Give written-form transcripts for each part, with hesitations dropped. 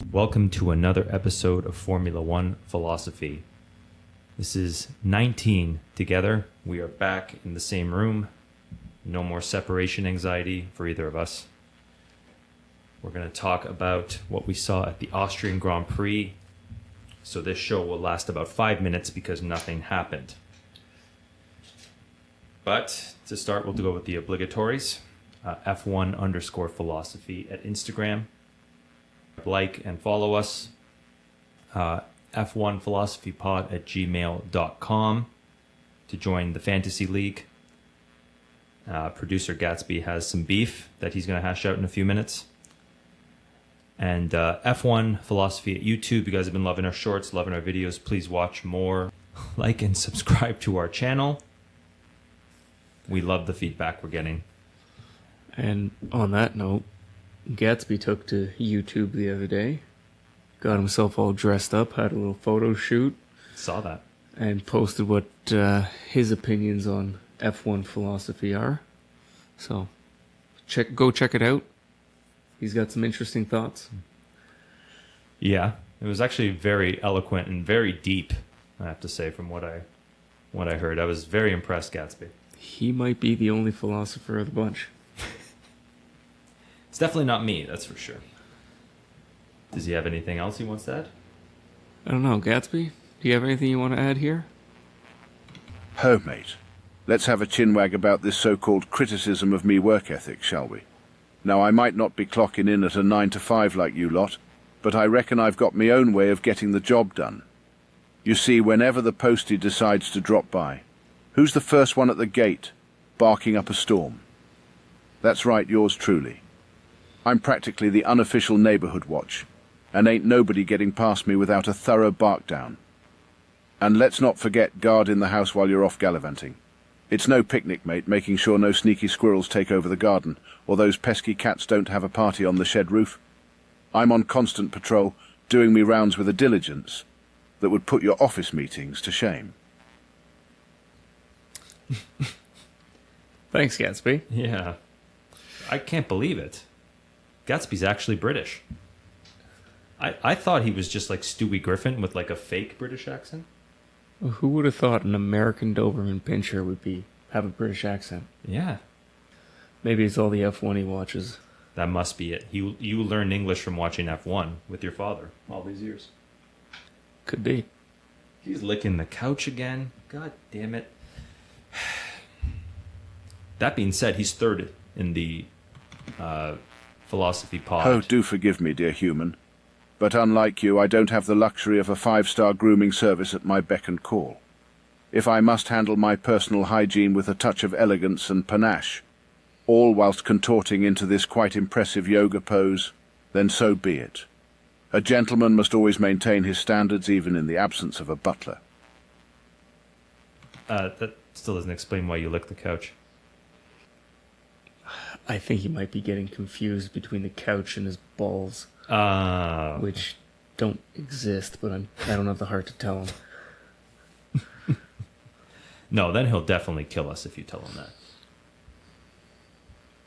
Welcome to another episode of Formula One Philosophy. This is 19 together. We are back in the same room. No more separation anxiety for either of us. We're going to talk about what we saw at the Austrian Grand Prix. So this show will last about 5 minutes because nothing happened. But to start, we'll go with the obligatories. F1_philosophy at Instagram. Like and follow us. F1philosophypod@gmail.com to join the Fantasy League. Producer Gatsby has some beef that he's going to hash out in a few minutes. And F1 Philosophy at YouTube. You guys have been loving our shorts, loving our videos. Please watch more. Like and subscribe to our channel. We love the feedback we're getting. And on that note, Gatsby took to YouTube the other day, got himself all dressed up, had a little photo shoot. Saw that. And posted what his opinions on F1 philosophy are. So go check it out. He's got some interesting thoughts. Yeah, it was actually very eloquent and very deep, I have to say, from what I heard. I was very impressed, Gatsby. He might be the only philosopher of the bunch. It's definitely not me, that's for sure. Does he have anything else he wants to add? I don't know, Gatsby? Do you have anything you want to add here? Ho, mate. Let's have a chinwag about this so-called criticism of me work ethic, shall we? Now, I might not be clocking in at a 9 to 5 like you lot, but I reckon I've got my own way of getting the job done. You see, whenever the postie decides to drop by, who's the first one at the gate, barking up a storm? That's right, yours truly. I'm practically the unofficial neighborhood watch, and ain't nobody getting past me without a thorough bark down. And let's not forget guard in the house while you're off gallivanting. It's no picnic, mate, making sure no sneaky squirrels take over the garden, or those pesky cats don't have a party on the shed roof. I'm on constant patrol, doing me rounds with a diligence that would put your office meetings to shame. Thanks, Gatsby. Yeah. I can't believe it. Gatsby's actually British. I thought he was just like Stewie Griffin with like a fake British accent. Well, who would have thought an American Doberman Pinscher would have a British accent? Yeah. Maybe it's all the F1 he watches. That must be it. You learned English from watching F1 with your father all these years. Could be. He's licking the couch again. God damn it. That being said, he's third in the philosophy pod. Oh, do forgive me, dear human. But unlike you, I don't have the luxury of a 5-star grooming service at my beck and call. If I must handle my personal hygiene with a touch of elegance and panache, all whilst contorting into this quite impressive yoga pose, then so be it. A gentleman must always maintain his standards even in the absence of a butler. That still doesn't explain why you lick the couch. I think he might be getting confused between the couch and his balls, which don't exist, but I don't have the heart to tell him. No, then he'll definitely kill us if you tell him that.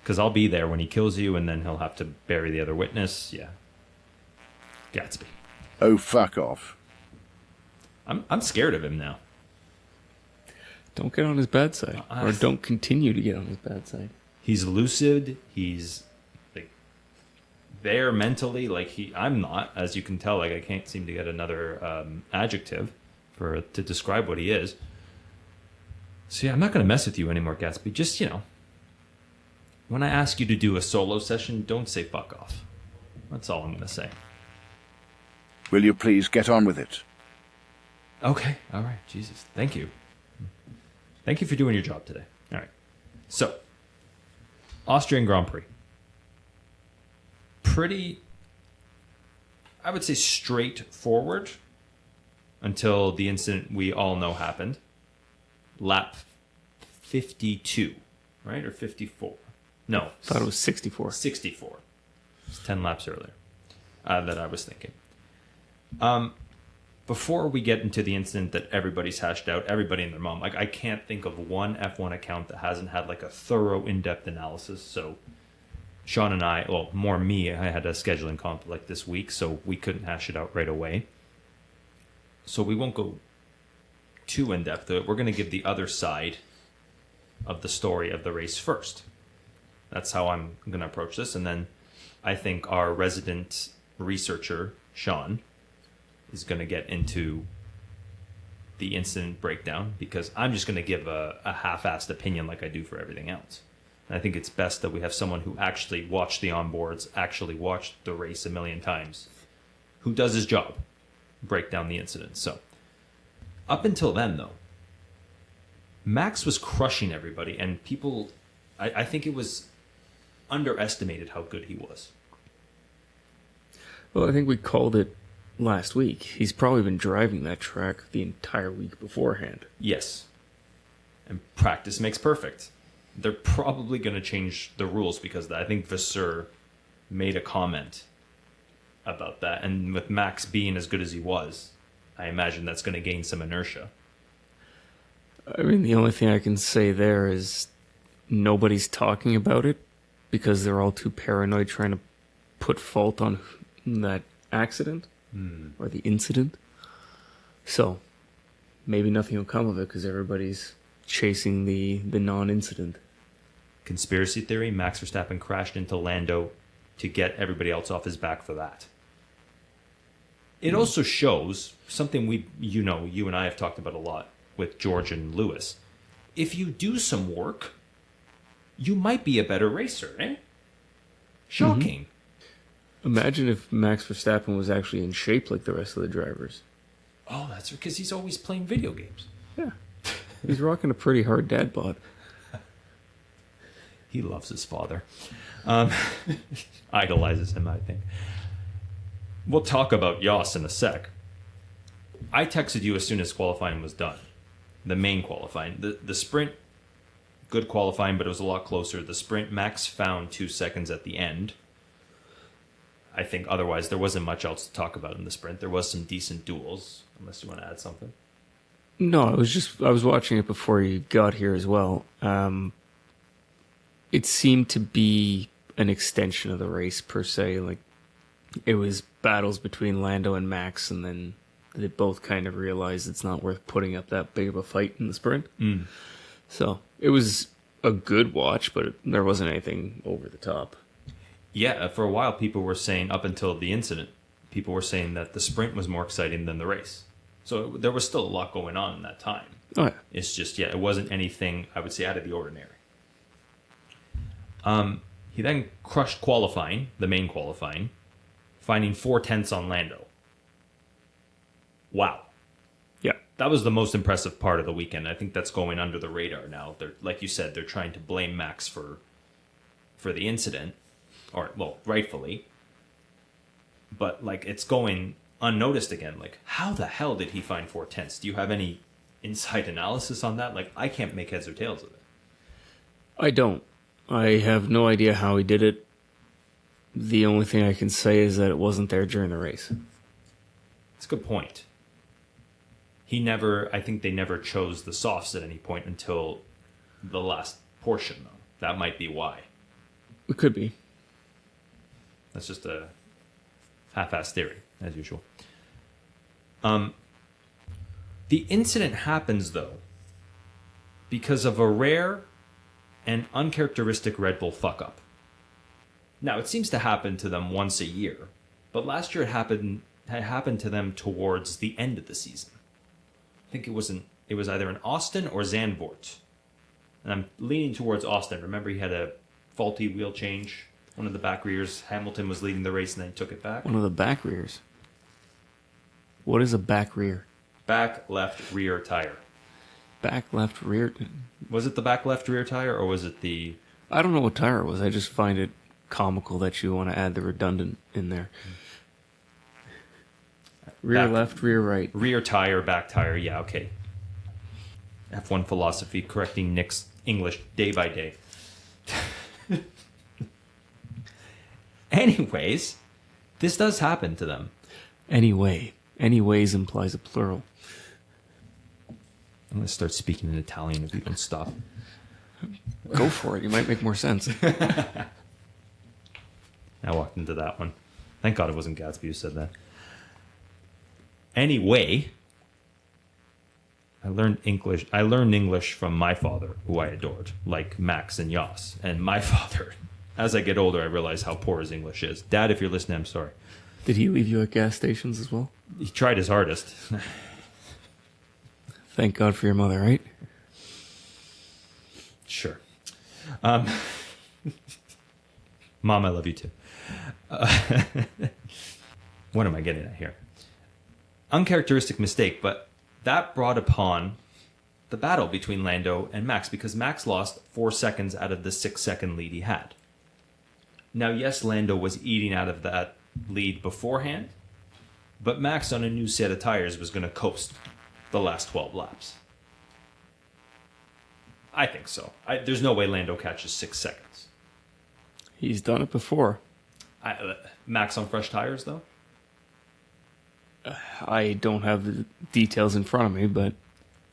Because I'll be there when he kills you, and then he'll have to bury the other witness. Yeah. Gatsby. Oh, fuck off. I'm scared of him now. Don't get on his bad side, or don't continue to get on his bad side. He's lucid. He's like there mentally. Like I'm not, as you can tell. Like I can't seem to get another adjective to describe what he is. So yeah, I'm not going to mess with you anymore, Gatsby. Just when I ask you to do a solo session, don't say fuck off. That's all I'm going to say. Will you please get on with it? Okay. All right. Jesus. Thank you. Thank you for doing your job today. All right. So. Austrian Grand Prix. Pretty, I would say, straightforward until the incident we all know happened. Lap 52, right? Or 54? No. I thought it was 64. 64. It's 10 laps earlier that I was thinking. Before we get into the incident that everybody's hashed out, everybody and their mom, like I can't think of one F1 account that hasn't had like a thorough, in-depth analysis. So Sean and I, well, more me, I had a scheduling conflict this week, so we couldn't hash it out right away. So we won't go too in-depth to it. We're going to give the other side of the story of the race first. That's how I'm going to approach this. And then I think our resident researcher, Sean, is going to get into the incident breakdown, because I'm just going to give a half-assed opinion like I do for everything else. And I think it's best that we have someone who actually watched the onboards, actually watched the race a million times, who does his job, break down the incident. So up until then, though, Max was crushing everybody, and people, I think it was underestimated how good he was. Well, I think we called it last week. He's probably been driving that track the entire week beforehand. Yes. And practice makes perfect. They're probably going to change the rules because I think Vasseur made a comment about that. And with Max being as good as he was, I imagine that's going to gain some inertia. I mean, the only thing I can say there is nobody's talking about it because they're all too paranoid trying to put fault on that accident or the incident. So maybe nothing will come of it because everybody's chasing the non-incident. Conspiracy theory, Max Verstappen crashed into Lando to get everybody else off his back for that. It also shows something you and I have talked about a lot with George and Lewis. If you do some work, you might be a better racer, eh? Shocking. Imagine if Max Verstappen was actually in shape like the rest of the drivers. Oh, that's because he's always playing video games. Yeah. He's rocking a pretty hard dad bod. He loves his father. Idolizes him, I think. We'll talk about Jos in a sec. I texted you as soon as qualifying was done. The main qualifying. The sprint, good qualifying, but it was a lot closer. The sprint, Max found 2 seconds at the end. I think otherwise there wasn't much else to talk about in the sprint. There was some decent duels, unless you want to add something. No, I was watching it before you got here as well. It seemed to be an extension of the race per se. Like, it was battles between Lando and Max, and then they both kind of realized it's not worth putting up that big of a fight in the sprint. So it was a good watch, but there wasn't anything over the top. Yeah, for a while people were saying, up until the incident, people were saying that the sprint was more exciting than the race. So there was still a lot going on in that time. Oh, yeah. It's just, it wasn't anything, I would say, out of the ordinary. He then crushed qualifying, the main qualifying, finding 4/10 on Lando. Wow. Yeah. That was the most impressive part of the weekend. I think that's going under the radar now. They're, like you said, they're trying to blame Max for the incident, or, well, rightfully. But, like, it's going unnoticed again. Like, how the hell did he find 4/10? Do you have any inside analysis on that? Like, I can't make heads or tails of it. I don't. I have no idea how he did it. The only thing I can say is that it wasn't there during the race. That's a good point. I think they never chose the softs at any point until the last portion, though. That might be why. It could be. That's just a half-assed theory, as usual. The incident happens, though, because of a rare and uncharacteristic Red Bull fuck-up. Now, it seems to happen to them once a year, but last year it happened to them towards the end of the season. I think it was either in Austin or Zandvoort. And I'm leaning towards Austin. Remember, he had a faulty wheel change, one of the back rears. Hamilton was leading the race and then he took it back. One of the back rears. What is a back rear? Back left rear tire. Back left rear? Was it the back left rear tire or was it the... I don't know what tire it was. I just find it comical that you want to add the redundant in there. Rear left, rear right. Rear tire, back tire. Yeah, okay. F1 philosophy, correcting Nick's English day by day. Anyways, this does happen to them. Anyway. Anyways implies a plural. I'm going to start speaking in Italian if you don't stop. Go for it. You might make more sense. I walked into that one. Thank God it wasn't Gatsby who said that. Anyway, I learned English from my father, who I adored, like Max and Jos. And my father, as I get older, I realize how poor his English is. Dad, if you're listening, I'm sorry. Did he leave you at gas stations as well? He tried his hardest. Thank God for your mother, right? Sure. Mom, I love you too. What am I getting at here? Uncharacteristic mistake, but that brought upon the battle between Lando and Max because Max lost 4 seconds out of the 6-second lead he had. Now, yes, Lando was eating out of that lead beforehand, but Max on a new set of tires was going to coast the last 12 laps. I think so. There's no way Lando catches 6 seconds. He's done it before. Max on fresh tires, though? I don't have the details in front of me, but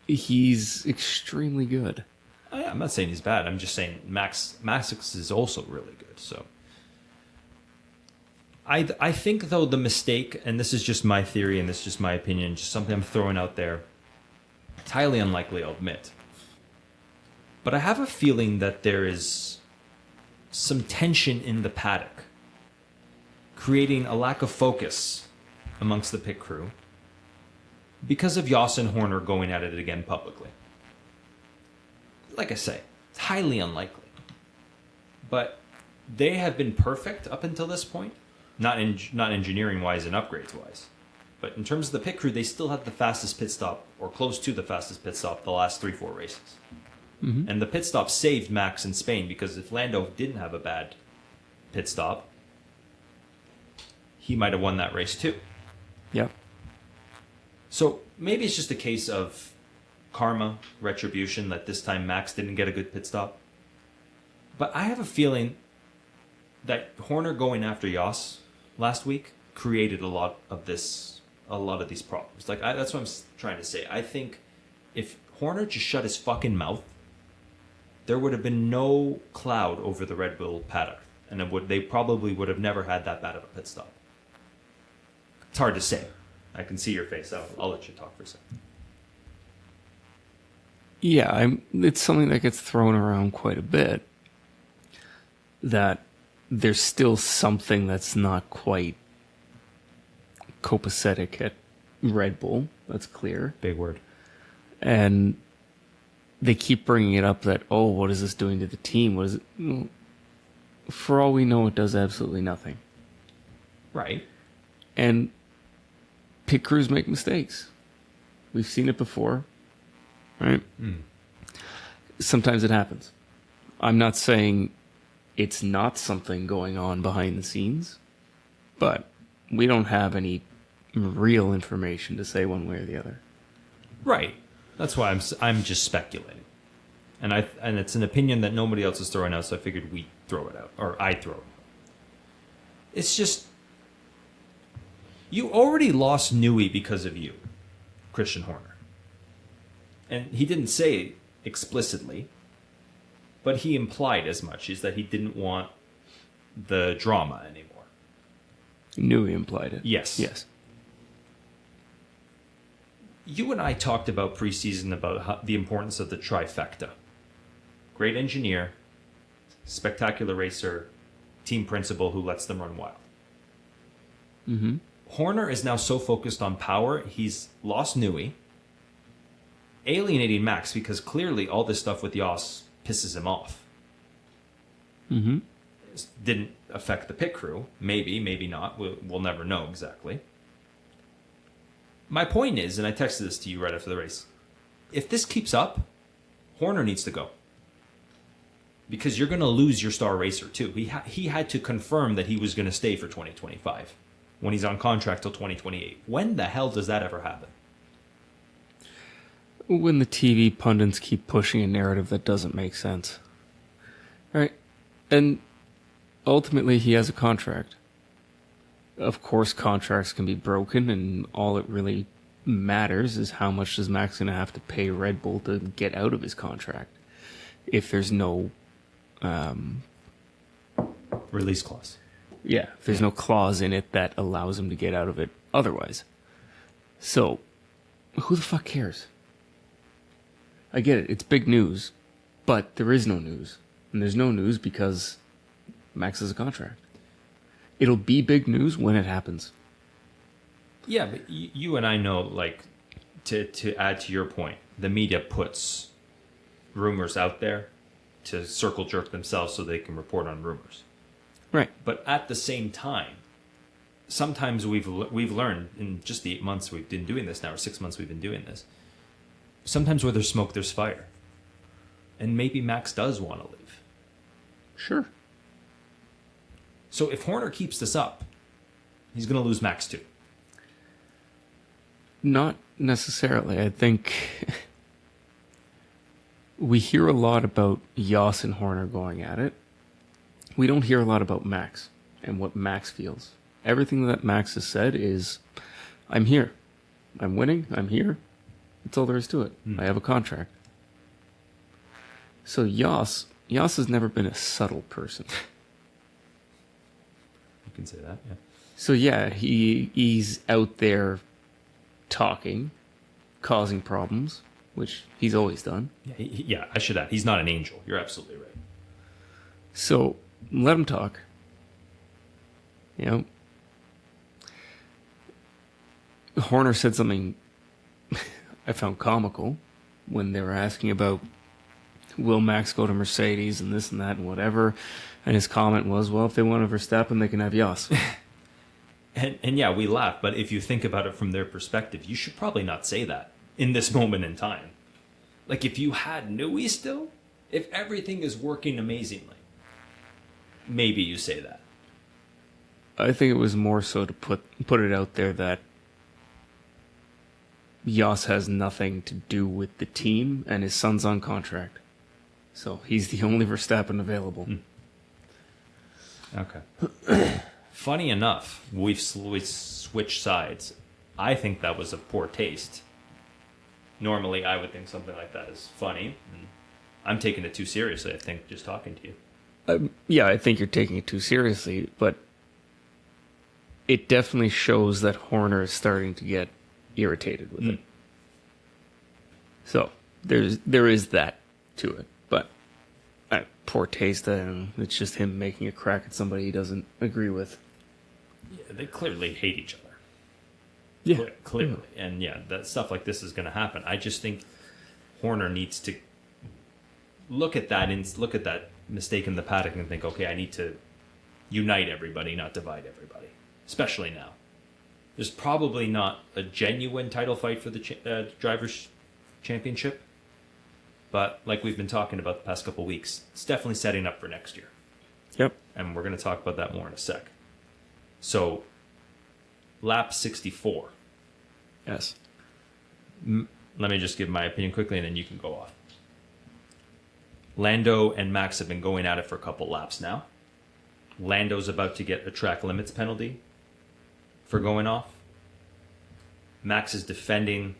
he's extremely good. I'm not saying he's bad. I'm just saying Max is also really good. So I think, though, the mistake, and this is just my theory and this is just my opinion, just something I'm throwing out there, it's highly unlikely, I'll admit. But I have a feeling that there is some tension in the paddock, creating a lack of focus amongst the pit crew because of Jos and Horner going at it again publicly. Like I say, it's highly unlikely. But they have been perfect up until this point, not engineering-wise and upgrades-wise. But in terms of the pit crew, they still had the fastest pit stop, or close to the fastest pit stop, the last 3-4 races. Mm-hmm. And the pit stop saved Max in Spain, because if Lando didn't have a bad pit stop, he might have won that race too. Yeah. So maybe it's just a case of karma, retribution, that this time Max didn't get a good pit stop. But I have a feeling that Horner going after Jos last week created a lot of these problems. That's what I'm trying to say. I think if Horner just shut his fucking mouth, there would have been no cloud over the Red Bull paddock, and they probably would have never had that bad of a pit stop. It's hard to say. I can see your face. I'll let you talk for a second. Yeah, it's something that gets thrown around quite a bit, that there's still something that's not quite copacetic at Red Bull. That's clear. Big word. And they keep bringing it up that, oh, what is this doing to the team? What is it? Well, for all we know, it does absolutely nothing. Right. And pit crews make mistakes. We've seen it before, right? Mm. Sometimes it happens. I'm not saying it's not something going on behind the scenes, but we don't have any real information to say one way or the other. Right. That's why I'm just speculating, and it's an opinion that nobody else is throwing out, so I figured we throw it out, or I throw it out. It's just, you already lost Newey because of you, Christian Horner, and he didn't say it explicitly, but he implied as much, is that he didn't want the drama anymore. Newey implied it. Yes. You and I talked about preseason about the importance of the trifecta. Great engineer, spectacular racer, team principal who lets them run wild. Mm-hmm. Horner is now so focused on power, he's lost Newey, alienating Max because clearly all this stuff with Jos pisses him off. Mm-hmm. Didn't affect the pit crew. Maybe not. We'll never know exactly. My point is, and I texted this to you right after the race, if this keeps up, Horner needs to go. Because you're going to lose your star racer, too. He had to confirm that he was going to stay for 2025 when he's on contract till 2028. When the hell does that ever happen? When the TV pundits keep pushing a narrative that doesn't make sense. Right? And ultimately, he has a contract. Of course, contracts can be broken, and all it really matters is how much does Max going to have to pay Red Bull to get out of his contract if there's no release clause. if there's no clause in it that allows him to get out of it otherwise. So, who the fuck cares? I get it, it's big news, but there is no news. And there's no news because Max has a contract. It'll be big news when it happens. Yeah, but you and I know, like, to add to your point, the media puts rumors out there to circle jerk themselves so they can report on rumors. Right. But at the same time, sometimes we've learned in just the 8 months we've been doing this now, or 6 months we've been doing this, sometimes where there's smoke, there's fire. And maybe Max does want to leave. Sure. So if Horner keeps this up, he's going to lose Max too. Not necessarily. I think we hear a lot about Jos and Horner going at it. We don't hear a lot about Max and what Max feels. Everything that Max has said is, I'm here. I'm winning. I'm here. That's all there is to it. I have a contract. So Jos has never been a subtle person. You can say that, yeah. So yeah, he's out there talking, causing problems, which he's always done. Yeah, I should add, he's not an angel. You're absolutely right. So let him talk. You know, Horner said something I found comical when they were asking about will Max go to Mercedes and this and that and whatever, and his comment was, well, if they want to Verstappen, they can have Jos. And yeah, we laugh, but if you think about it from their perspective, you should probably not say that in this moment in time. Like, if you had Nui still, if everything is working amazingly, maybe you say that. I think it was more so to put it out there that Jos has nothing to do with the team, and his son's on contract. So he's the only Verstappen available. Okay. Funny enough, we've switched sides. I think that was a poor taste. Normally, I would think something like that is funny. And I'm taking it too seriously, I think, just talking to you. Yeah, I think you're taking it too seriously, but it definitely shows that Horner is starting to get irritated with it. So there is that to it, but poor taste. It's just him making a crack at somebody he doesn't agree with. Yeah, they clearly hate each other. Yeah, Clearly. And yeah, that stuff like this is going to happen. I just think Horner needs to look at that mistake in the paddock and think, okay, I need to unite everybody, not divide everybody, especially now. There's probably not a genuine title fight for the Drivers' Championship, but like we've been talking about the past couple weeks, it's definitely setting up for next year. Yep. And we're going to talk about that more in a sec. So, lap 64. Yes. Let me just give my opinion quickly and then you can go off. Lando and Max have been going at it for a couple laps now. Lando's about to get a track limits penalty for going off. Max is defending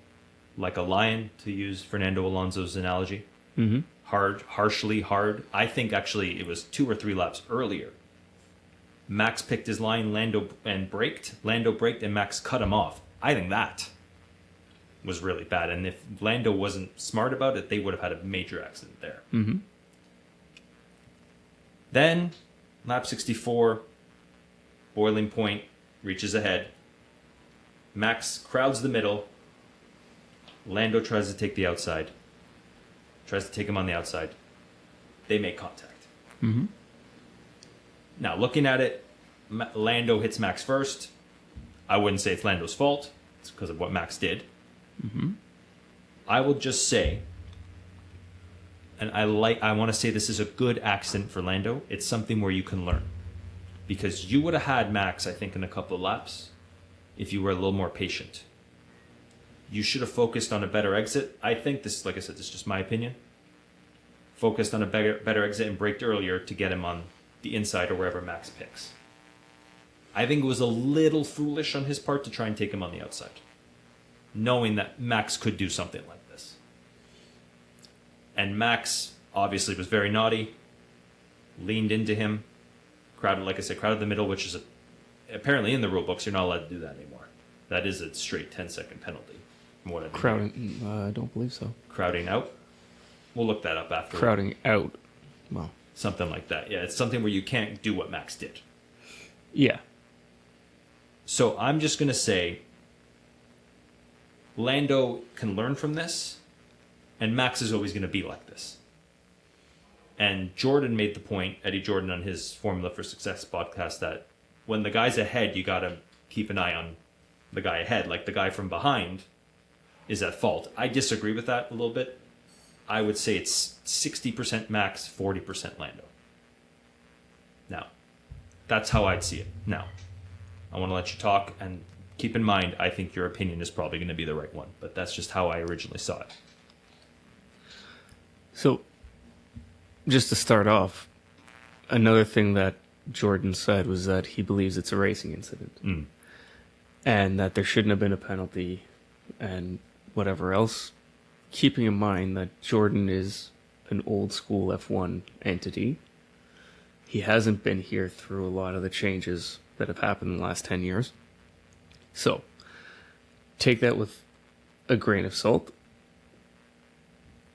like a lion, to use Fernando Alonso's analogy. Mm-hmm. Harshly hard. I think actually it was 2 or 3 laps earlier. Max picked his line, Lando braked, and Max cut him off. I think that was really bad. And if Lando wasn't smart about it, they would have had a major accident there. Mm-hmm. Then, lap 64, boiling point, reaches ahead. Max crowds the middle. Lando tries to take the outside. Tries to take him on the outside. They make contact. Mm-hmm. Now, looking at it, Lando hits Max first. I wouldn't say it's Lando's fault. It's because of what Max did. Mm-hmm. I will just say, and I want to say this is a good accident for Lando. It's something where you can learn. Because you would have had Max, I think, in a couple of laps if you were a little more patient. You should have focused on a better exit. I think this, like I said, this is just my opinion. Focused on a better exit and braked earlier to get him on the inside or wherever Max picks. I think it was a little foolish on his part to try and take him on the outside, knowing that Max could do something like this. And Max obviously was very naughty, leaned into him, Crowded, like I said, crowded the middle, which is apparently in the rule books, you're not allowed to do that anymore. That is a straight 10-second penalty. From what I've been hearing. Crowding, I don't believe so. Crowding out? We'll look that up after. Crowding out. Well, something like that. Yeah, it's something where you can't do what Max did. yeah. So I'm just going to say Lando can learn from this, and Max is always going to be like this. And Jordan made the point, Eddie Jordan on his Formula for Success podcast, that when the guy's ahead, you got to keep an eye on the guy ahead. Like the guy from behind is at fault. I disagree with that a little bit. I would say it's 60% Max, 40% Lando. Now, that's how I'd see it. Now, I want to let you talk, and keep in mind, I think your opinion is probably going to be the right one, but that's just how I originally saw it. So, just to start off, another thing that Jordan said was that he believes it's a racing incident. And that there shouldn't have been a penalty and whatever else. Keeping in mind that Jordan is an old school F1 entity. He hasn't been here through a lot of the changes that have happened in the last 10 years. So, take that with a grain of salt.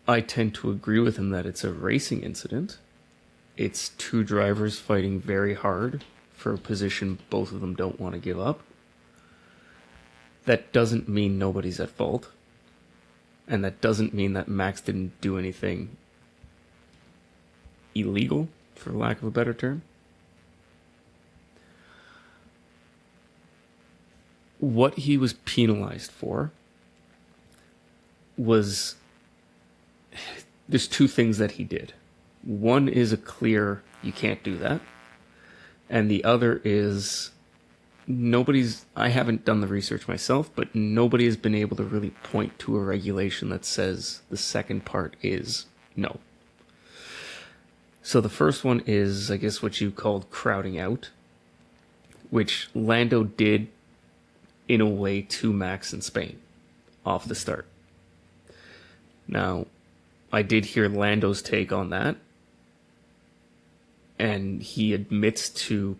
I tend to agree with him that it's a racing incident. It's two drivers fighting very hard for a position both of them don't want to give up. That doesn't mean nobody's at fault. And that doesn't mean that Max didn't do anything illegal, for lack of a better term. What he was penalized for was... There's two things that he did. One is a clear, you can't do that. And the other is... I haven't done the research myself, but nobody has been able to really point to a regulation that says the second part is no. So the first one is, I guess, what you called crowding out, which Lando did in a way to Max in Spain off the start. Now, I did hear Lando's take on that, and he admits to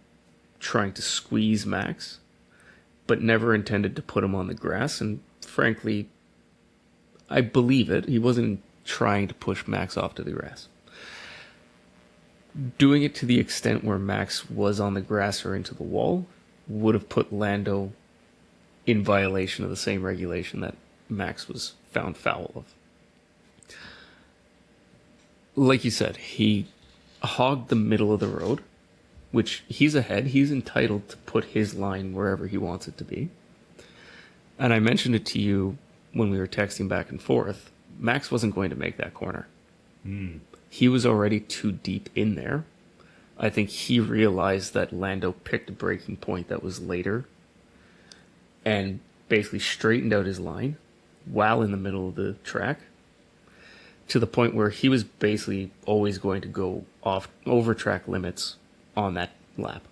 trying to squeeze Max, but never intended to put him on the grass. And frankly, I believe it. He wasn't trying to push Max off to the grass. Doing it to the extent where Max was on the grass or into the wall would have put Lando in violation of the same regulation that Max was found foul of. Like you said, he hogged the middle of the road, which he's ahead. He's entitled to put his line wherever he wants it to be. And I mentioned it to you when we were texting back and forth. Max wasn't going to make that corner. He was already too deep in there. I think he realized that Lando picked a breaking point that was later and basically straightened out his line while in the middle of the track, to the point where he was basically always going to go off over track limits on that lap.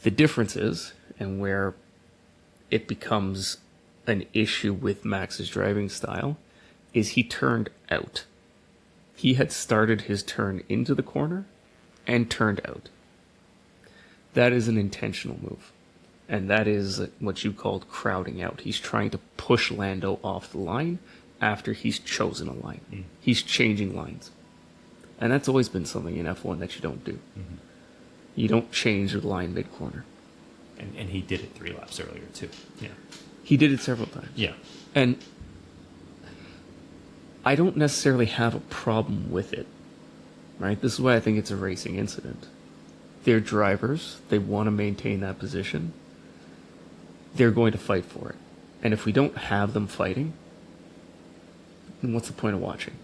The difference is, and where it becomes an issue with Max's driving style, is he turned out. He had started his turn into the corner and turned out. That is an intentional move. And that is what you called crowding out. He's trying to push Lando off the line after he's chosen a line. He's changing lines. And that's always been something in F1 that you don't do. You don't change the line mid-corner. And he did it 3 laps earlier, too. Yeah. He did it several times. Yeah. And I don't necessarily have a problem with it, right? This is why I think it's a racing incident. They're drivers. They want to maintain that position. They're going to fight for it. And if we don't have them fighting, then what's the point of watching,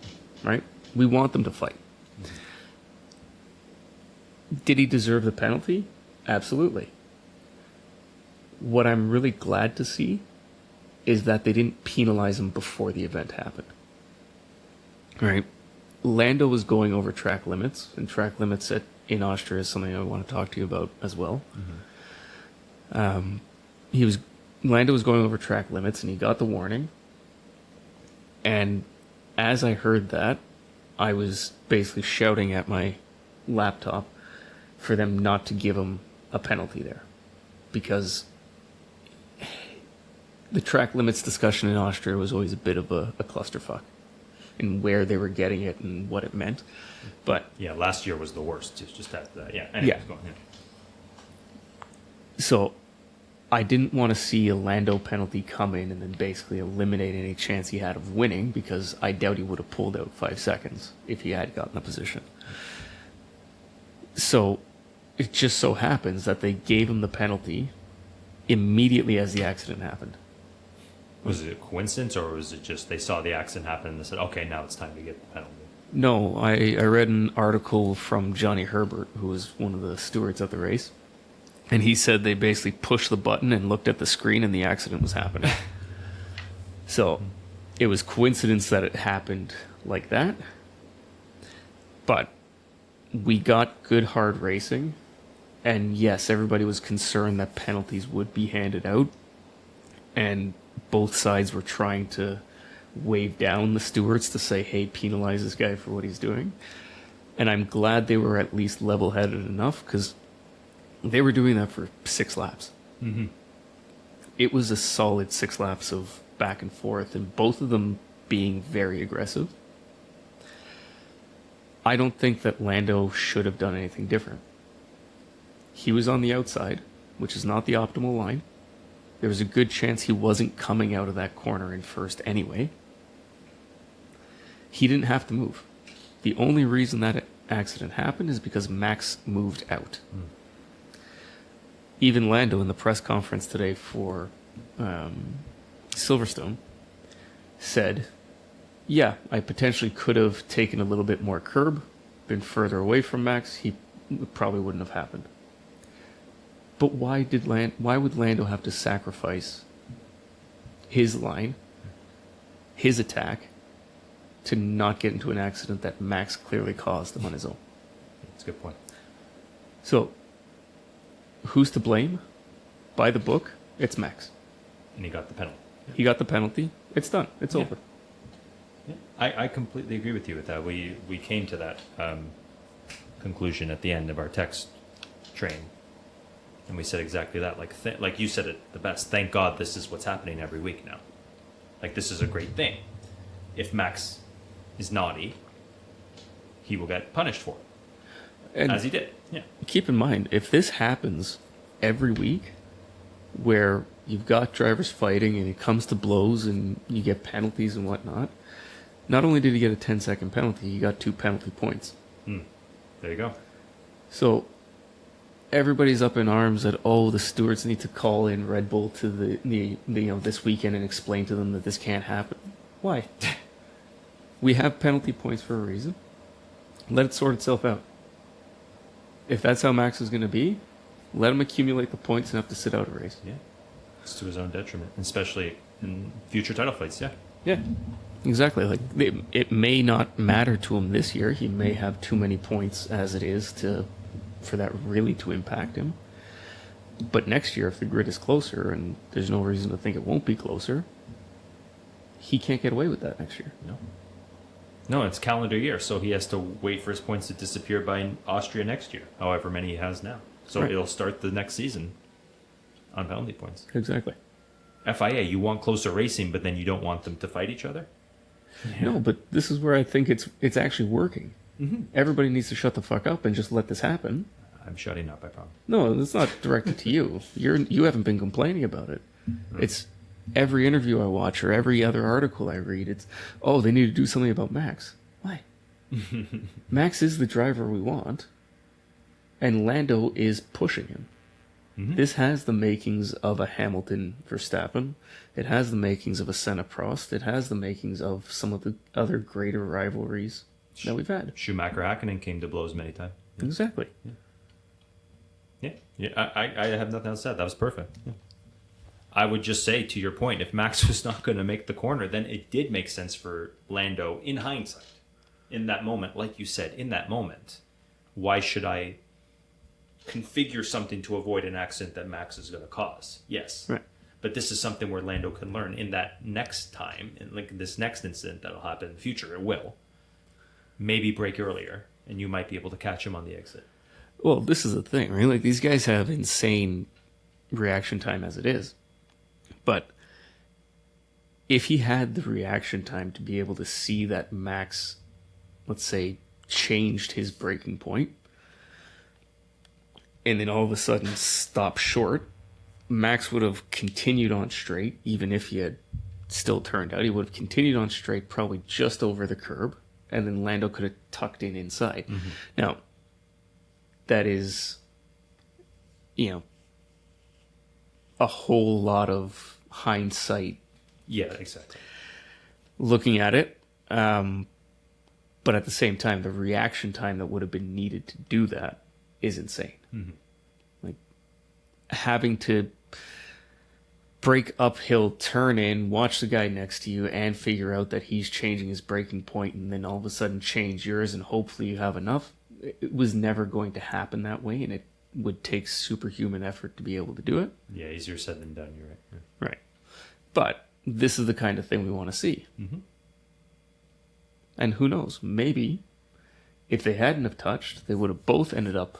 right? We want them to fight. Did he deserve the penalty? Absolutely. What I'm really glad to see is that they didn't penalize him before the event happened. Right? Lando was going over track limits, and track limits in Austria is something I want to talk to you about as well. Lando was going over track limits, and he got the warning. And as I heard that, I was basically shouting at my laptop, for them not to give him a penalty there, because the track limits discussion in Austria was always a bit of a clusterfuck in where they were getting it and what it meant. But Yeah, last year was the worst. Just after that. Yeah. Anyways, Yeah. go ahead. so I didn't want to see a Lando penalty come in and then basically eliminate any chance he had of winning, because I doubt he would have pulled out 5 seconds if he had gotten a position. So it just so happens that they gave him the penalty immediately as the accident happened. Was it a coincidence, or was it just they saw the accident happen and they said, okay, now it's time to get the penalty? No, I read an article from Johnny Herbert, who was one of the stewards at the race, and he said they basically pushed the button and looked at the screen and the accident was happening. So it was coincidence that it happened like that. But we got good hard racing, and yes, everybody was concerned that penalties would be handed out, and both sides were trying to wave down the stewards to say, hey, penalize this guy for what he's doing. And I'm glad they were at least level-headed enough, because they were doing that for 6 laps. Mm-hmm. It was a solid 6 laps of back and forth, and both of them being very aggressive. I don't think that Lando should have done anything different. He was on the outside, which is not the optimal line. There was a good chance he wasn't coming out of that corner in first anyway. He didn't have to move. The only reason that accident happened is because Max moved out. Even Lando in the press conference today for Silverstone said, yeah, I potentially could have taken a little bit more curb, been further away from Max. It probably wouldn't have happened. But why would Lando have to sacrifice his line, his attack, to not get into an accident that Max clearly caused on his own? That's a good point. So, who's to blame? By the book, it's Max. And he got the penalty. He got the penalty. It's done. It's Yeah. over. Yeah. I completely agree with you with that. We came to that conclusion at the end of our text train. And we said exactly that. Like you said it the best. Thank God this is what's happening every week now. Like, this is a great thing. If Max is naughty, he will get punished for it. And As he did. Yeah. keep in mind, if this happens every week, where you've got drivers fighting and it comes to blows and you get penalties and whatnot, not only did he get a 10-second penalty, he got 2 penalty points. There you go. So everybody's up in arms that, oh, the stewards need to call in Red Bull to the this weekend and explain to them that this can't happen. Why? We have penalty points for a reason. Let it sort itself out. If that's how Max is going to be, let him accumulate the points enough to sit out a race. Yeah. It's to his own detriment, especially in future title fights. Yeah. Yeah, exactly. Like, it may not matter to him this year. He may have too many points as it is for that really to impact him. But next year, if the grid is closer, and there's no reason to think it won't be closer, he can't get away with that next year. No, it's calendar year, so he has to wait for his points to disappear by Austria next year, however many he has now. So Right. It'll start the next season on penalty points. Exactly. FIA, you want closer racing, but then you don't want them to fight each other? No, but this is where I think it's actually working. Mm-hmm. Everybody needs to shut the fuck up and just let this happen. I'm shutting up, I promise. No, it's not directed to you. You haven't been complaining about it. It's every interview I watch or every other article I read. It's, oh, they need to do something about Max. Why? Max is the driver we want, and Lando is pushing him. Mm-hmm. This has the makings of a Hamilton Verstappen. It has the makings of a Senna Prost. It has the makings of some of the other greater rivalries that we've had. Schumacher Hakkinen came to blows many times. Exactly. Yeah. I have nothing else to say. That was perfect. Yeah. I would just say, to your point, if Max was not going to make the corner, then it did make sense for Lando, in hindsight, in that moment, like you said, in that moment, why should I configure something to avoid an accident that Max is going to cause? Yes. Right. But this is something where Lando can learn in that next time, in like this next incident that'll happen in the future, it will. Maybe break earlier, and you might be able to catch him on the exit. Well, this is the thing, right? Like, these guys have insane reaction time as it is. But if he had the reaction time to be able to see that Max, let's say, changed his breaking point, and then all of a sudden stopped short, Max would have continued on straight, even if he had still turned out. He would have continued on straight, probably just over the curb, and then Lando could have tucked in inside. Mm-hmm. Now, that is, a whole lot of hindsight. Yeah, exactly. Looking at it. But at the same time, the reaction time that would have been needed to do that is insane. Mm-hmm. Like, having to break uphill, turn in, watch the guy next to you, and figure out that he's changing his breaking point, and then all of a sudden change yours, and hopefully you have enough. It was never going to happen that way, and it would take superhuman effort to be able to do it. Yeah, easier said than done, you're right. Yeah. Right. But this is the kind of thing we want to see. Mm-hmm. And who knows, maybe if they hadn't have touched, they would have both ended up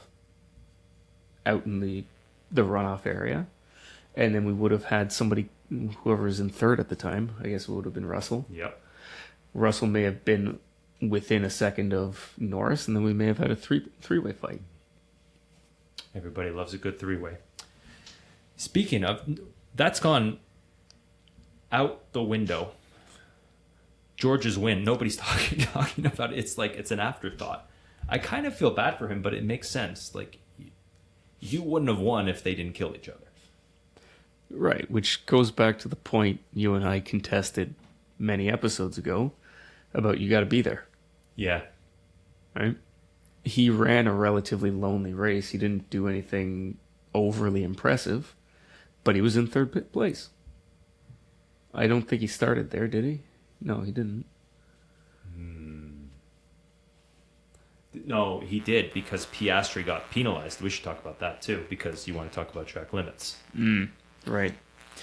out in the runoff area. And then we would have had somebody, whoever was in third at the time, I guess it would have been Russell. Yep. Russell may have been within a second of Norris, and then we may have had a three-way fight. Everybody loves a good three-way. Speaking of, that's gone out the window. George's win, nobody's talking about it. It's like it's an afterthought. I kind of feel bad for him, but it makes sense. Like, you wouldn't have won if they didn't kill each other. Right, which goes back to the point you and I contested many episodes ago about you got to be there. Yeah. Right? He ran a relatively lonely race. He didn't do anything overly impressive, but he was in third place. I don't think he started there, did he? No, he didn't. No, he did, because Piastri got penalized. We should talk about that too, because you want to talk about track limits. Right.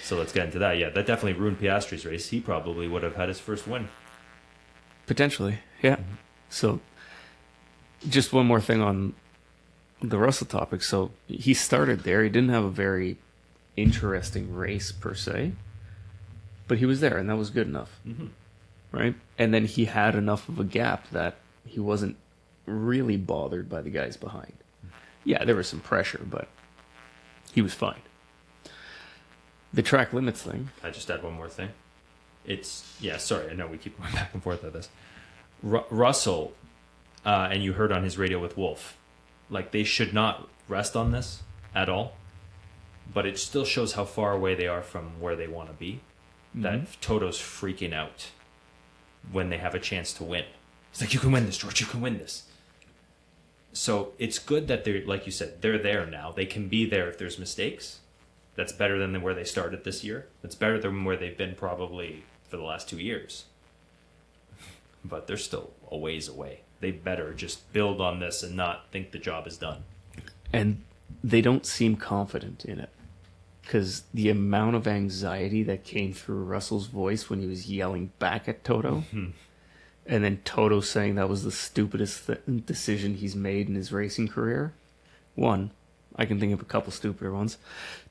So let's get into that. Yeah, that definitely ruined Piastri's race. He probably would have had his first win. Potentially, yeah. Mm-hmm. So, just one more thing on the Russell topic. So, he started there. He didn't have a very interesting race, per se. But he was there, and that was good enough. Mm-hmm. Right? And then he had enough of a gap that he wasn't really bothered by the guys behind. Yeah, there was some pressure, but he was fine. The track limits thing. I just add one more thing. Sorry, I know we keep going back and forth on this. Russell, and you heard on his radio with Wolf, like, they should not rest on this at all, but it still shows how far away they are from where they want to be. Mm-hmm. That Toto's freaking out when they have a chance to win. It's like, you can win this, George, you can win this. So it's good that they're, like you said, they're there now. They can be there if there's mistakes. That's better than where they started this year. That's better than where they've been probably for the last 2 years. But they're still a ways away. They better just build on this and not think the job is done. And they don't seem confident in it. Because the amount of anxiety that came through Russell's voice when he was yelling back at Toto, mm-hmm. and then Toto saying that was the stupidest decision he's made in his racing career. One, I can think of a couple stupider ones.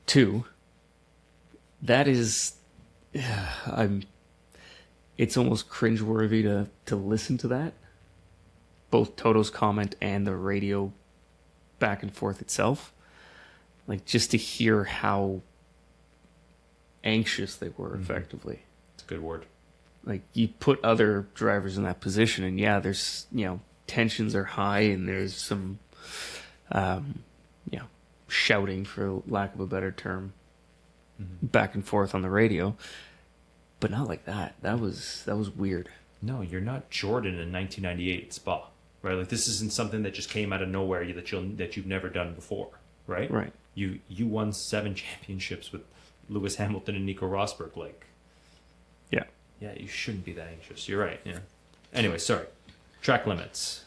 Two, that is, it's almost cringeworthy to listen to that. Both Toto's comment and the radio back and forth itself. Like, just to hear how anxious they were, effectively. It's a good word. Like, you put other drivers in that position, and yeah, there's, tensions are high, and there's some, shouting, for lack of a better term, back and forth on the radio. But not like that. That was weird. No, you're not Jordan in 1998 at Spa, right? Like, this isn't something that just came out of nowhere that you've never done before, right? Right. You won 7 championships with Lewis Hamilton and Nico Rosberg. Like, yeah, you shouldn't be that anxious. You're right. Yeah. Anyway, sorry. Track limits.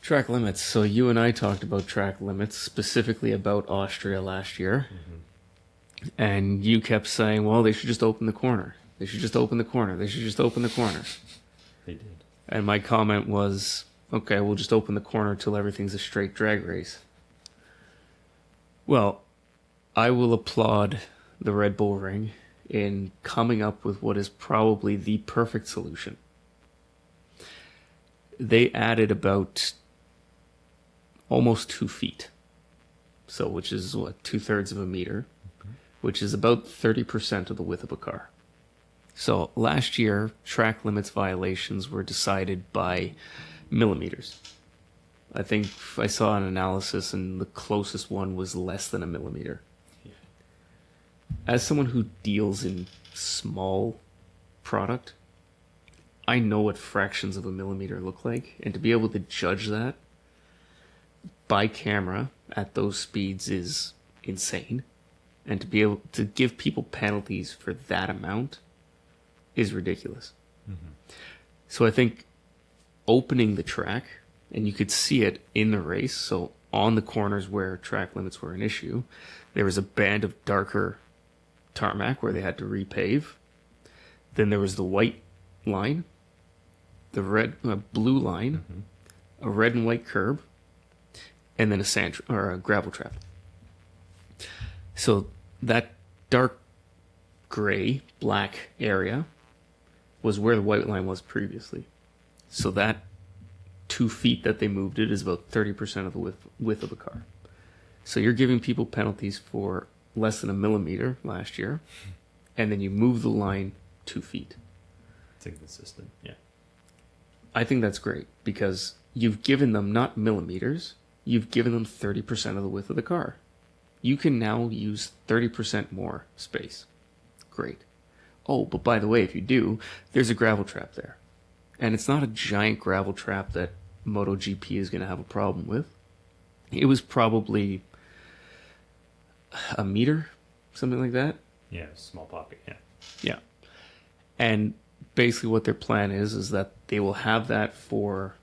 Track limits. So you and I talked about track limits, specifically about Austria last year, and you kept saying, "Well, they should just open the corner. They should just open the corner. They should just open the corner." They did. And my comment was, "Okay, we'll just open the corner till everything's a straight drag race." Well, I will applaud the Red Bull Ring in coming up with what is probably the perfect solution. They added about almost 2 feet. So, which is what, 2/3 of a meter, which is about 30% of the width of a car. So last year, track limits violations were decided by millimeters. I think I saw an analysis and the closest one was less than a millimeter. Yeah. As someone who deals in small product, I know what fractions of a millimeter look like, and to be able to judge that by camera at those speeds is insane. And to be able to give people penalties for that amount is ridiculous. So I think opening the track, and you could see it in the race, so on the corners where track limits were an issue, there was a band of darker tarmac where they had to repave. Then there was the white line, the blue line, a red and white curb, and then a gravel trap. So that dark gray, black area was where the white line was previously. So that 2 feet that they moved it is about 30% of the width of a car. So you're giving people penalties for less than a millimeter last year, and then you move the line 2 feet. It's inconsistent. Yeah. I think that's great because you've given them not millimeters, you've given them 30% of the width of the car. You can now use 30% more space. Great. Oh, but by the way, if you do, there's a gravel trap there. And it's not a giant gravel trap that MotoGP is going to have a problem with. It was probably a meter, something like that. Yeah, small pocket, yeah. Yeah. And basically what their plan is that they will have that for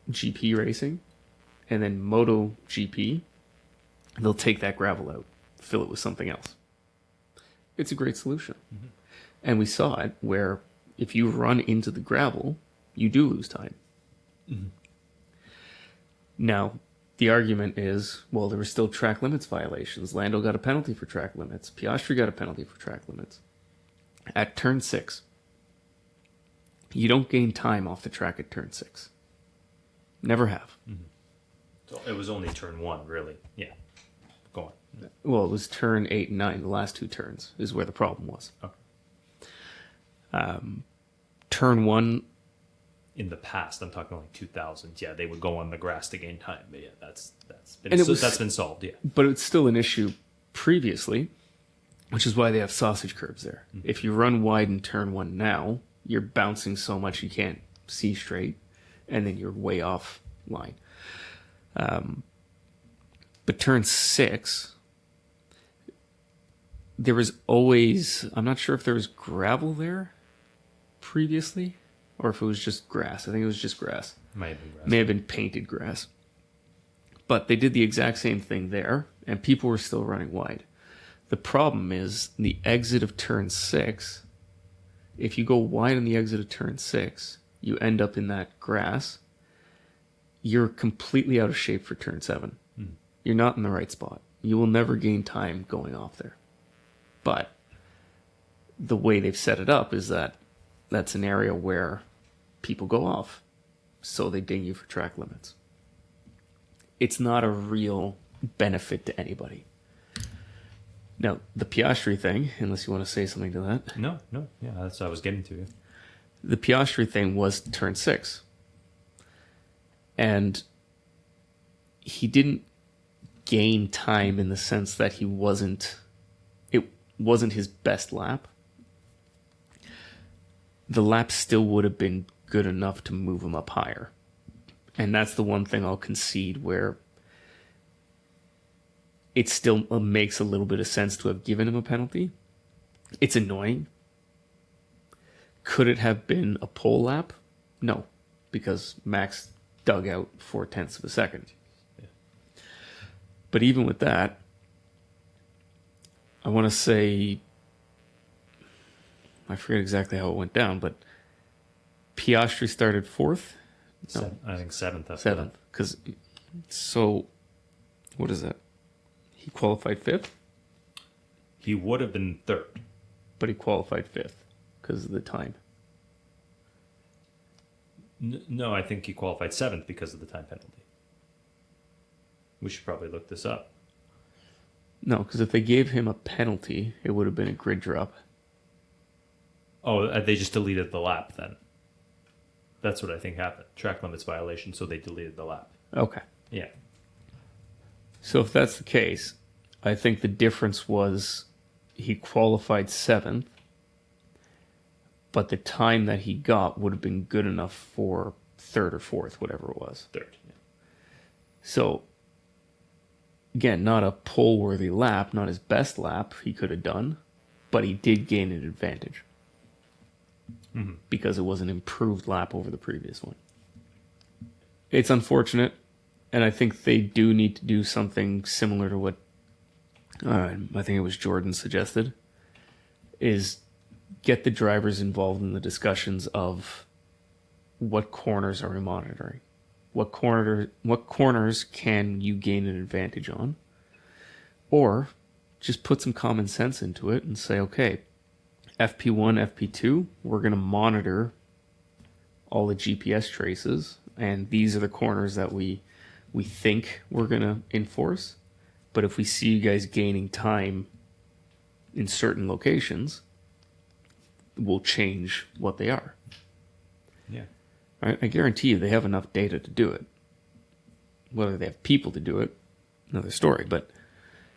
GP racing, and then MotoGP, they'll take that gravel out, fill it with something else. It's a great solution. And we saw it where if you run into the gravel, you do lose time. Now, the argument is, well, there were still track limits violations. Lando got a penalty for track limits. Piastri got a penalty for track limits. At turn 6, you don't gain time off the track at turn 6. Never have. So it was only turn 1, really. Yeah. Go on. Well, it was turn 8 and 9. The last 2 turns is where the problem was. Okay. Turn 1... In the past, I'm talking like 2000s. Yeah, they would go on the grass to gain time. But yeah, that's been solved. Yeah, but it's still an issue previously, which is why they have sausage curbs there. If you run wide in turn 1 now, you're bouncing so much you can't see straight, and then you're way off line. But turn 6, there was always... I'm not sure if there was gravel there previously, or if it was just grass. I think it was just grass. Might have been grass. May have been painted grass. But they did the exact same thing there, and people were still running wide. The problem is the exit of turn 6. If you go wide on the exit of turn 6, you end up in that grass. You're completely out of shape for turn 7. You're not in the right spot. You will never gain time going off there. But the way they've set it up is that that's an area where people go off. So they ding you for track limits. It's not a real benefit to anybody. Now, the Piastri thing, unless you want to say something to that. No. Yeah, that's what I was getting to. Yeah. The Piastri thing was turn 6. And he didn't gain time in the sense that it wasn't his best lap. The lap still would have been good enough to move him up higher. And that's the one thing I'll concede where it still makes a little bit of sense to have given him a penalty. It's annoying. Could it have been a pole lap? No, because Max dug out 0.4 of a second. Yeah. But even with that, I want to say, I forget exactly how it went down, but Piastri started 4th? No. I think 7th. 7th. Because, so, what is that? He qualified fifth, He would have been third. but he qualified fifth because of the time. No, I think he qualified seventh because of the time penalty. We should probably look this up. No, because if they gave him a penalty, it would have been a grid drop. Oh, they just deleted the lap then. That's what I think happened. Track limits violation, so they deleted the lap. Okay. Yeah. So if that's the case, I think the difference was he qualified seventh, but the time that he got would have been good enough for third or fourth, whatever it was. Third. Yeah. So, again, not a pole-worthy lap, not his best lap he could have done, but he did gain an advantage because it was an improved lap over the previous one. It's unfortunate, and I think they do need to do something similar to what I think it was Jordan suggested, is get the drivers involved in the discussions of what corners are we monitoring, what corners can you gain an advantage on, or just put some common sense into it and say, okay, FP1, FP2, we're going to monitor all the GPS traces, and these are the corners that we think we're going to enforce. But if we see you guys gaining time in certain locations, we'll change what they are. Yeah. Right? I guarantee you they have enough data to do it. Whether they have people to do it, another story, but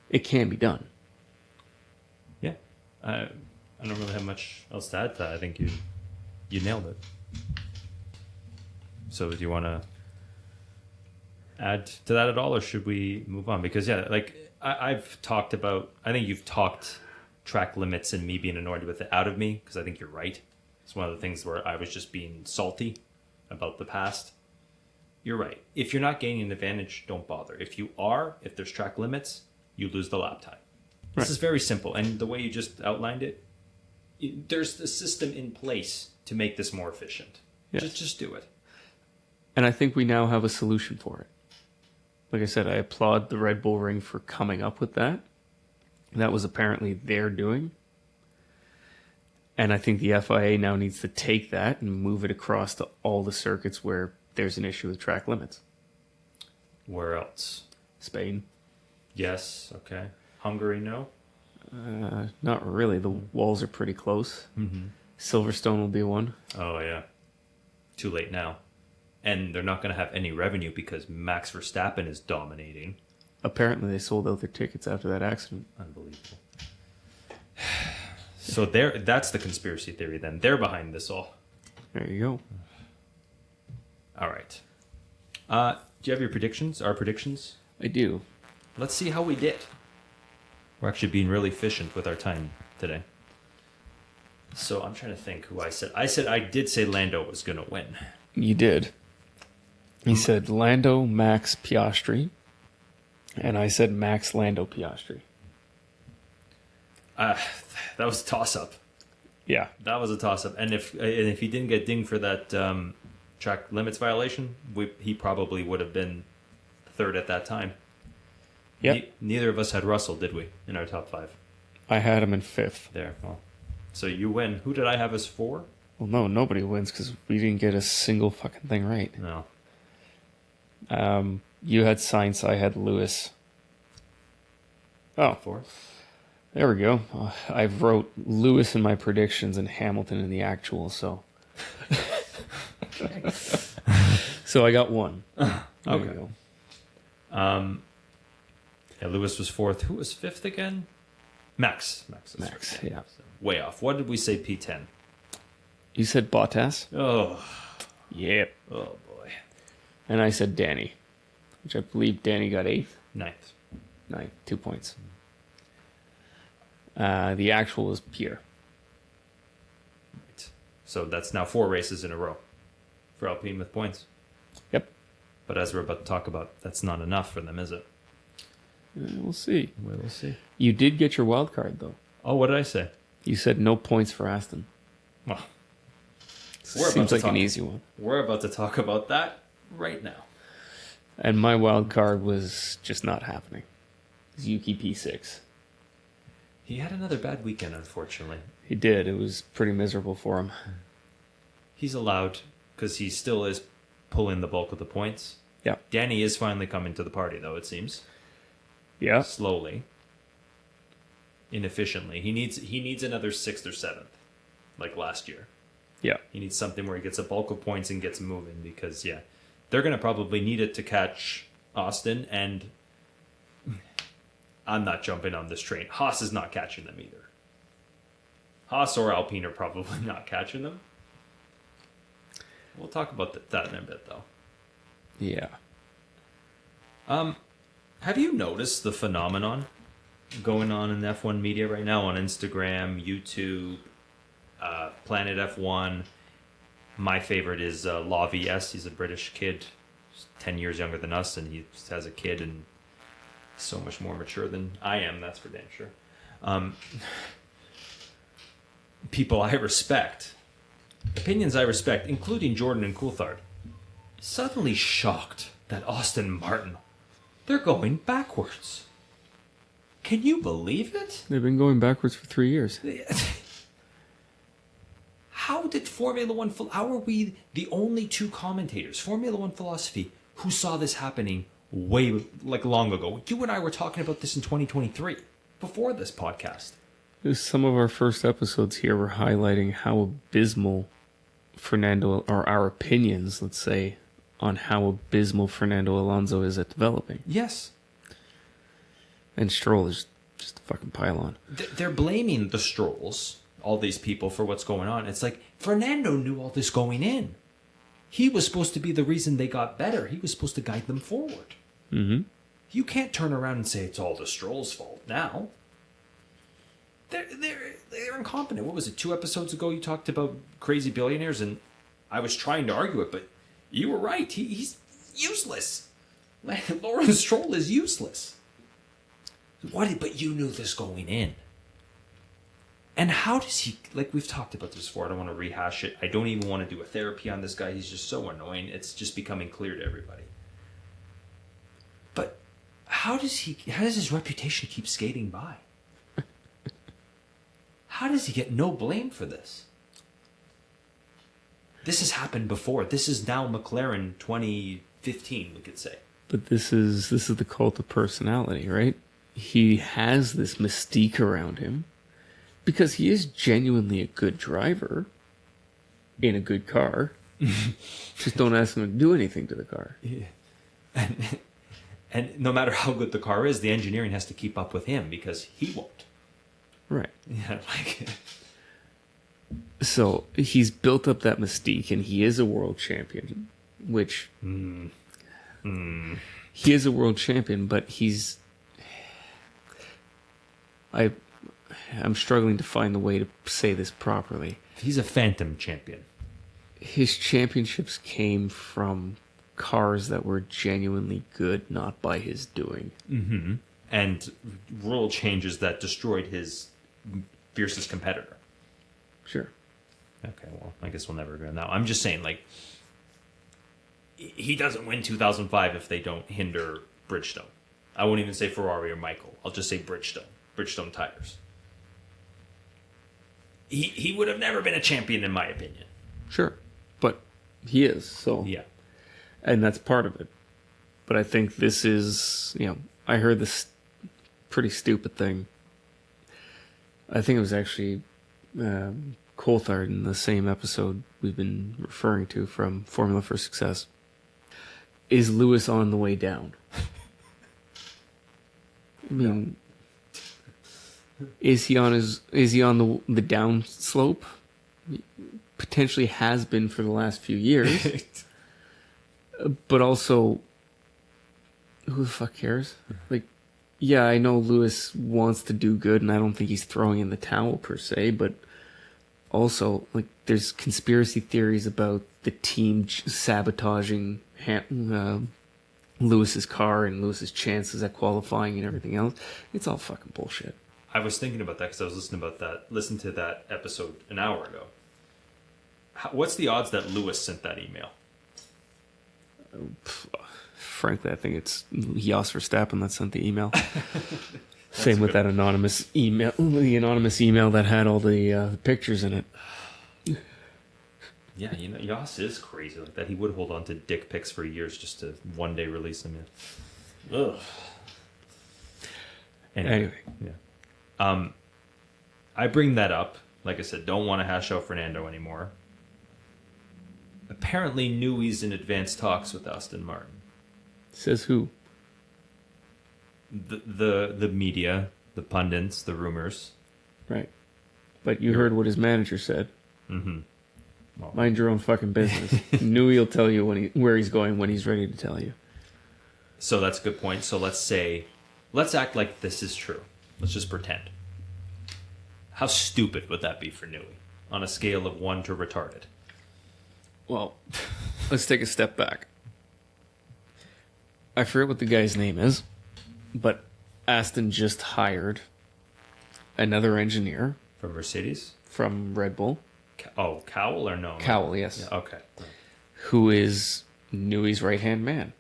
it can be done. Yeah. I don't really have much else to add to that. I think you nailed it. So do you want to add to that at all, or should we move on? Because yeah, like I've talked about, I think you've talked track limits and me being annoyed with it out of me, because I think you're right. It's one of the things where I was just being salty about the past. You're right. If you're not gaining an advantage, don't bother. If you are, if there's track limits, you lose the lap time. This is very simple, and the way you just outlined it, there's the system in place to make this more efficient. Yes. Just do it. And I think we now have a solution for it. Like I said, I applaud the Red Bull Ring for coming up with that. That was apparently their doing. And I think the FIA now needs to take that and move it across to all the circuits where there's an issue with track limits. Where else? Spain. Yes. Okay. Hungary, no? Not really. The walls are pretty close. Mm-hmm. Silverstone will be one. Oh, yeah. Too late now. And they're not going to have any revenue because Max Verstappen is dominating. Apparently they sold out their tickets after that accident. Unbelievable. So that's the conspiracy theory then. They're behind this all. There you go. All right. Do you have your predictions? Our predictions? I do. Let's see how we did. We're actually being really efficient with our time today. So I'm trying to think who I said. I did say Lando was going to win. You did. He said Lando, Max, Piastri. And I said Max, Lando, Piastri. That was a toss-up. Yeah. That was a toss-up. And if he didn't get dinged for that track limits violation, he probably would have been third at that time. Yep. Neither of us had Russell, did we, in our top five? I had him in fifth. There. Well, so you win. Who did I have as four? Well, no, nobody wins because we didn't get a single fucking thing right. No. You had Sainz, I had Lewis. Oh, Four? there we go. I wrote Lewis in my predictions and Hamilton in the actual, so. So I got one. There Okay. you go. Yeah, Lewis was fourth. Who was fifth again? Max. Max. Yeah. Way off. What did we say? P10. You said Bottas? Oh. Yep. Oh boy. And I said Danny, which I believe Danny got eighth. Ninth. 2 points. The actual is Pierre. Right. So that's now 4 races in a row for Alpine with points. Yep. But as we're about to talk about, that's not enough for them, is it? We'll see. We'll see. You did get your wild card, though. Oh, what did I say? You said no points for Aston. Well, Seems like an easy one. We're about to talk about that right now. And my wild card was just not happening. is Yuki P6. He had another bad weekend, unfortunately. He did. It was pretty miserable for him. He's allowed, because he still is pulling the bulk of the points. Yeah. Danny is finally coming to the party, though, it seems. Yeah. Slowly. Inefficiently. He needs another 6th or 7th, like last year. Yeah. He needs something where he gets a bulk of points and gets moving, because, yeah, they're going to probably need it to catch Austin, and I'm not jumping on this train. Haas is not catching them either. Haas or Alpine are probably not catching them. We'll talk about that in a bit, though. Yeah. Have you noticed the phenomenon going on in F1 media right now on Instagram, YouTube, Planet F1? My favorite is Law VS. He's a British kid, 10 years younger than us, and he has a kid and so much more mature than I am, that's for damn sure. People I respect, opinions I respect, including Jordan and Coulthard, suddenly shocked that Austin Martin, they're going backwards. Can you believe it? They've been going backwards for 3 years. How did Formula One, how are we the only two commentators, Formula One philosophy, who saw this happening long ago? You and I were talking about this in 2023, before this podcast. Some of our first episodes here were highlighting how abysmal Fernando, or our opinions, let's say, on how abysmal Fernando Alonso is at developing. Yes. And Stroll is just a fucking pylon. They're blaming the Strolls, all these people, for what's going on. It's like, Fernando knew all this going in. He was supposed to be the reason they got better. He was supposed to guide them forward. Mm-hmm. You can't turn around and say it's all the Strolls' fault now. They're incompetent. What was it, 2 episodes ago you talked about crazy billionaires, and I was trying to argue it, but you were right. He's useless. Lawrence Stroll is useless. What? But you knew this going in. And how does he, like we've talked about this before, I don't want to rehash it. I don't even want to do a therapy on this guy. He's just so annoying. It's just becoming clear to everybody. But how does his reputation keep skating by? How does he get no blame for this? This has happened before. This is now McLaren 2015, we could say. But this is the cult of personality, right? He has this mystique around him because he is genuinely a good driver in a good car. Just don't ask him to do anything to the car. Yeah. And no matter how good the car is, the engineering has to keep up with him because he won't. Right. Yeah, like... So he's built up that mystique, and he is a world champion, which... He is a world champion, but he's... I'm struggling to find the way to say this properly. He's a phantom champion. His championships came from cars that were genuinely good, not by his doing. Mm-hmm. And rule changes that destroyed his fiercest competitor. Sure. Okay, well, I guess we'll never agree on that. I'm just saying, like, he doesn't win 2005 if they don't hinder Bridgestone. I won't even say Ferrari or Michael. I'll just say Bridgestone. Bridgestone tires. He would have never been a champion, in my opinion. Sure. But he is, so... Yeah. And that's part of it. But I think this is, I heard this pretty stupid thing. I think it was actually Coulthard in the same episode we've been referring to from Formula for Success. Is Lewis on the way down? I mean, is he on the down slope? Potentially has been for the last few years. But also, who the fuck cares? Like, yeah, I know Lewis wants to do good, and I don't think he's throwing in the towel per se, but also, like, there's conspiracy theories about the team sabotaging Lewis's car and Lewis's chances at qualifying and everything else. It's all fucking bullshit. I was thinking about that because I was listening to that episode an hour ago. What's the odds that Lewis sent that email? frankly, I think it's Jos Verstappen that sent the email. Same with that anonymous email, the anonymous email that had all the pictures in it. Yeah, you know, Yas is crazy like that. He would hold on to dick pics for years just to one day release them. Yeah. Ugh. Anyway. Yeah. I bring that up. Like I said, don't want to hash out Fernando anymore. Apparently, Newey's in advanced talks with Aston Martin. Says who? The media, the pundits, the rumors. Right. But you heard what his manager said. Mm-hmm. Well, mind your own fucking business. Newey will tell you where he's going when he's ready to tell you. So that's a good point. So let's act like this is true. Let's just pretend. How stupid would that be for Newey on a scale of 1 to retarded? Well, let's take a step back. I forget what the guy's name is, but Aston just hired another engineer. From Mercedes? From Red Bull. Cowell or no? Cowell, yes. Yeah, okay. Who is Newey's right-hand man.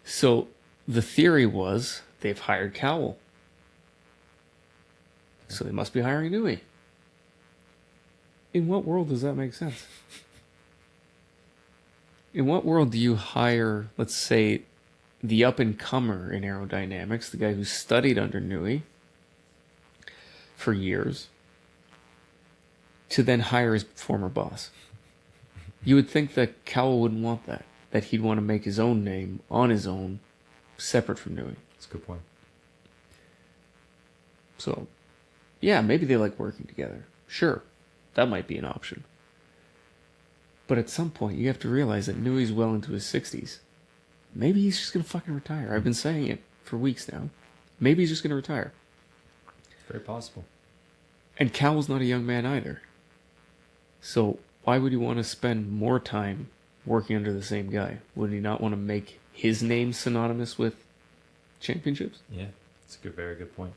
So the theory was they've hired Cowell. So they must be hiring Newey. In what world does that make sense? In what world do you hire, let's say, the up-and-comer in aerodynamics, the guy who studied under Newey for years, to then hire his former boss? You would think that Cowell wouldn't want that he'd want to make his own name on his own, separate from Newey. That's a good point. So, yeah, maybe they like working together. Sure, that might be an option. But at some point, you have to realize that Newey's well into his 60s. Maybe he's just going to fucking retire. I've been saying it for weeks now. Maybe he's just going to retire. Very possible. And Cowell's not a young man either. So why would he want to spend more time working under the same guy? Would he not want to make his name synonymous with championships? Yeah, that's a very good point.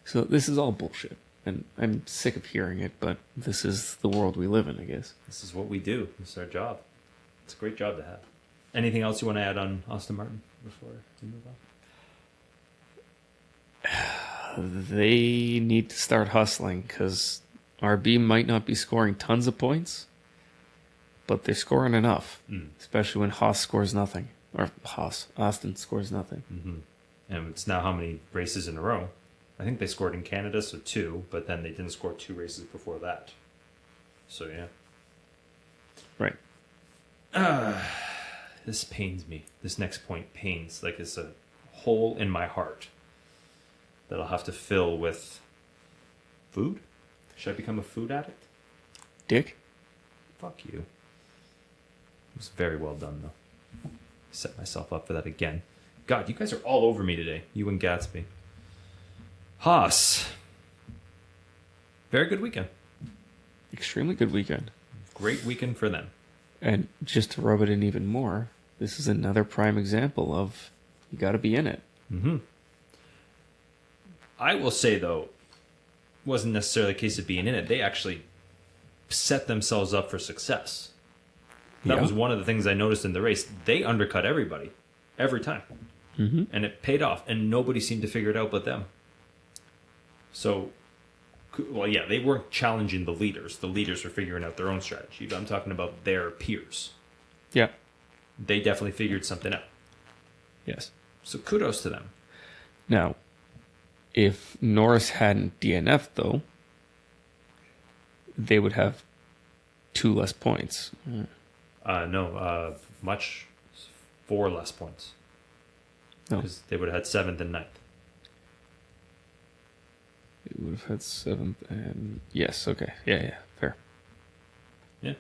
So this is all bullshit. And I'm sick of hearing it, but this is the world we live in, I guess. This is what we do. This is our job. It's a great job to have. Anything else you want to add on Aston Martin before we move on? They need to start hustling because RB might not be scoring tons of points, but they're scoring enough, especially when Haas scores nothing. Or Austin scores nothing. Mm-hmm. And it's now how many races in a row? I think they scored in Canada, so 2, but then they didn't score 2 races before that. So, yeah. Right. This pains me. This next point pains. Like it's a hole in my heart that I'll have to fill with food? Should I become a food addict? Dick? Fuck you. It was very well done, though. Set myself up for that again. God, you guys are all over me today. You and Gatsby. Haas. Very good weekend. Extremely good weekend. Great weekend for them. And just to rub it in even more, this is another prime example of you got to be in it. Mm-hmm. I will say, though, wasn't necessarily a case of being in it. They actually set themselves up for success. That was one of the things I noticed in the race. They undercut everybody, every time. Mm-hmm. And it paid off, and nobody seemed to figure it out but them. So, well, yeah, they weren't challenging the leaders. The leaders were figuring out their own strategy. But I'm talking about their peers. Yeah. They definitely figured something out. Yes. So kudos to them. Now, if Norris hadn't DNF'd, though, they would have 2 less points. No, 4 less points. No. Because they would have had 7th and 9th. It would have had 7th and... Yes, okay. Yeah, fair. Yeah.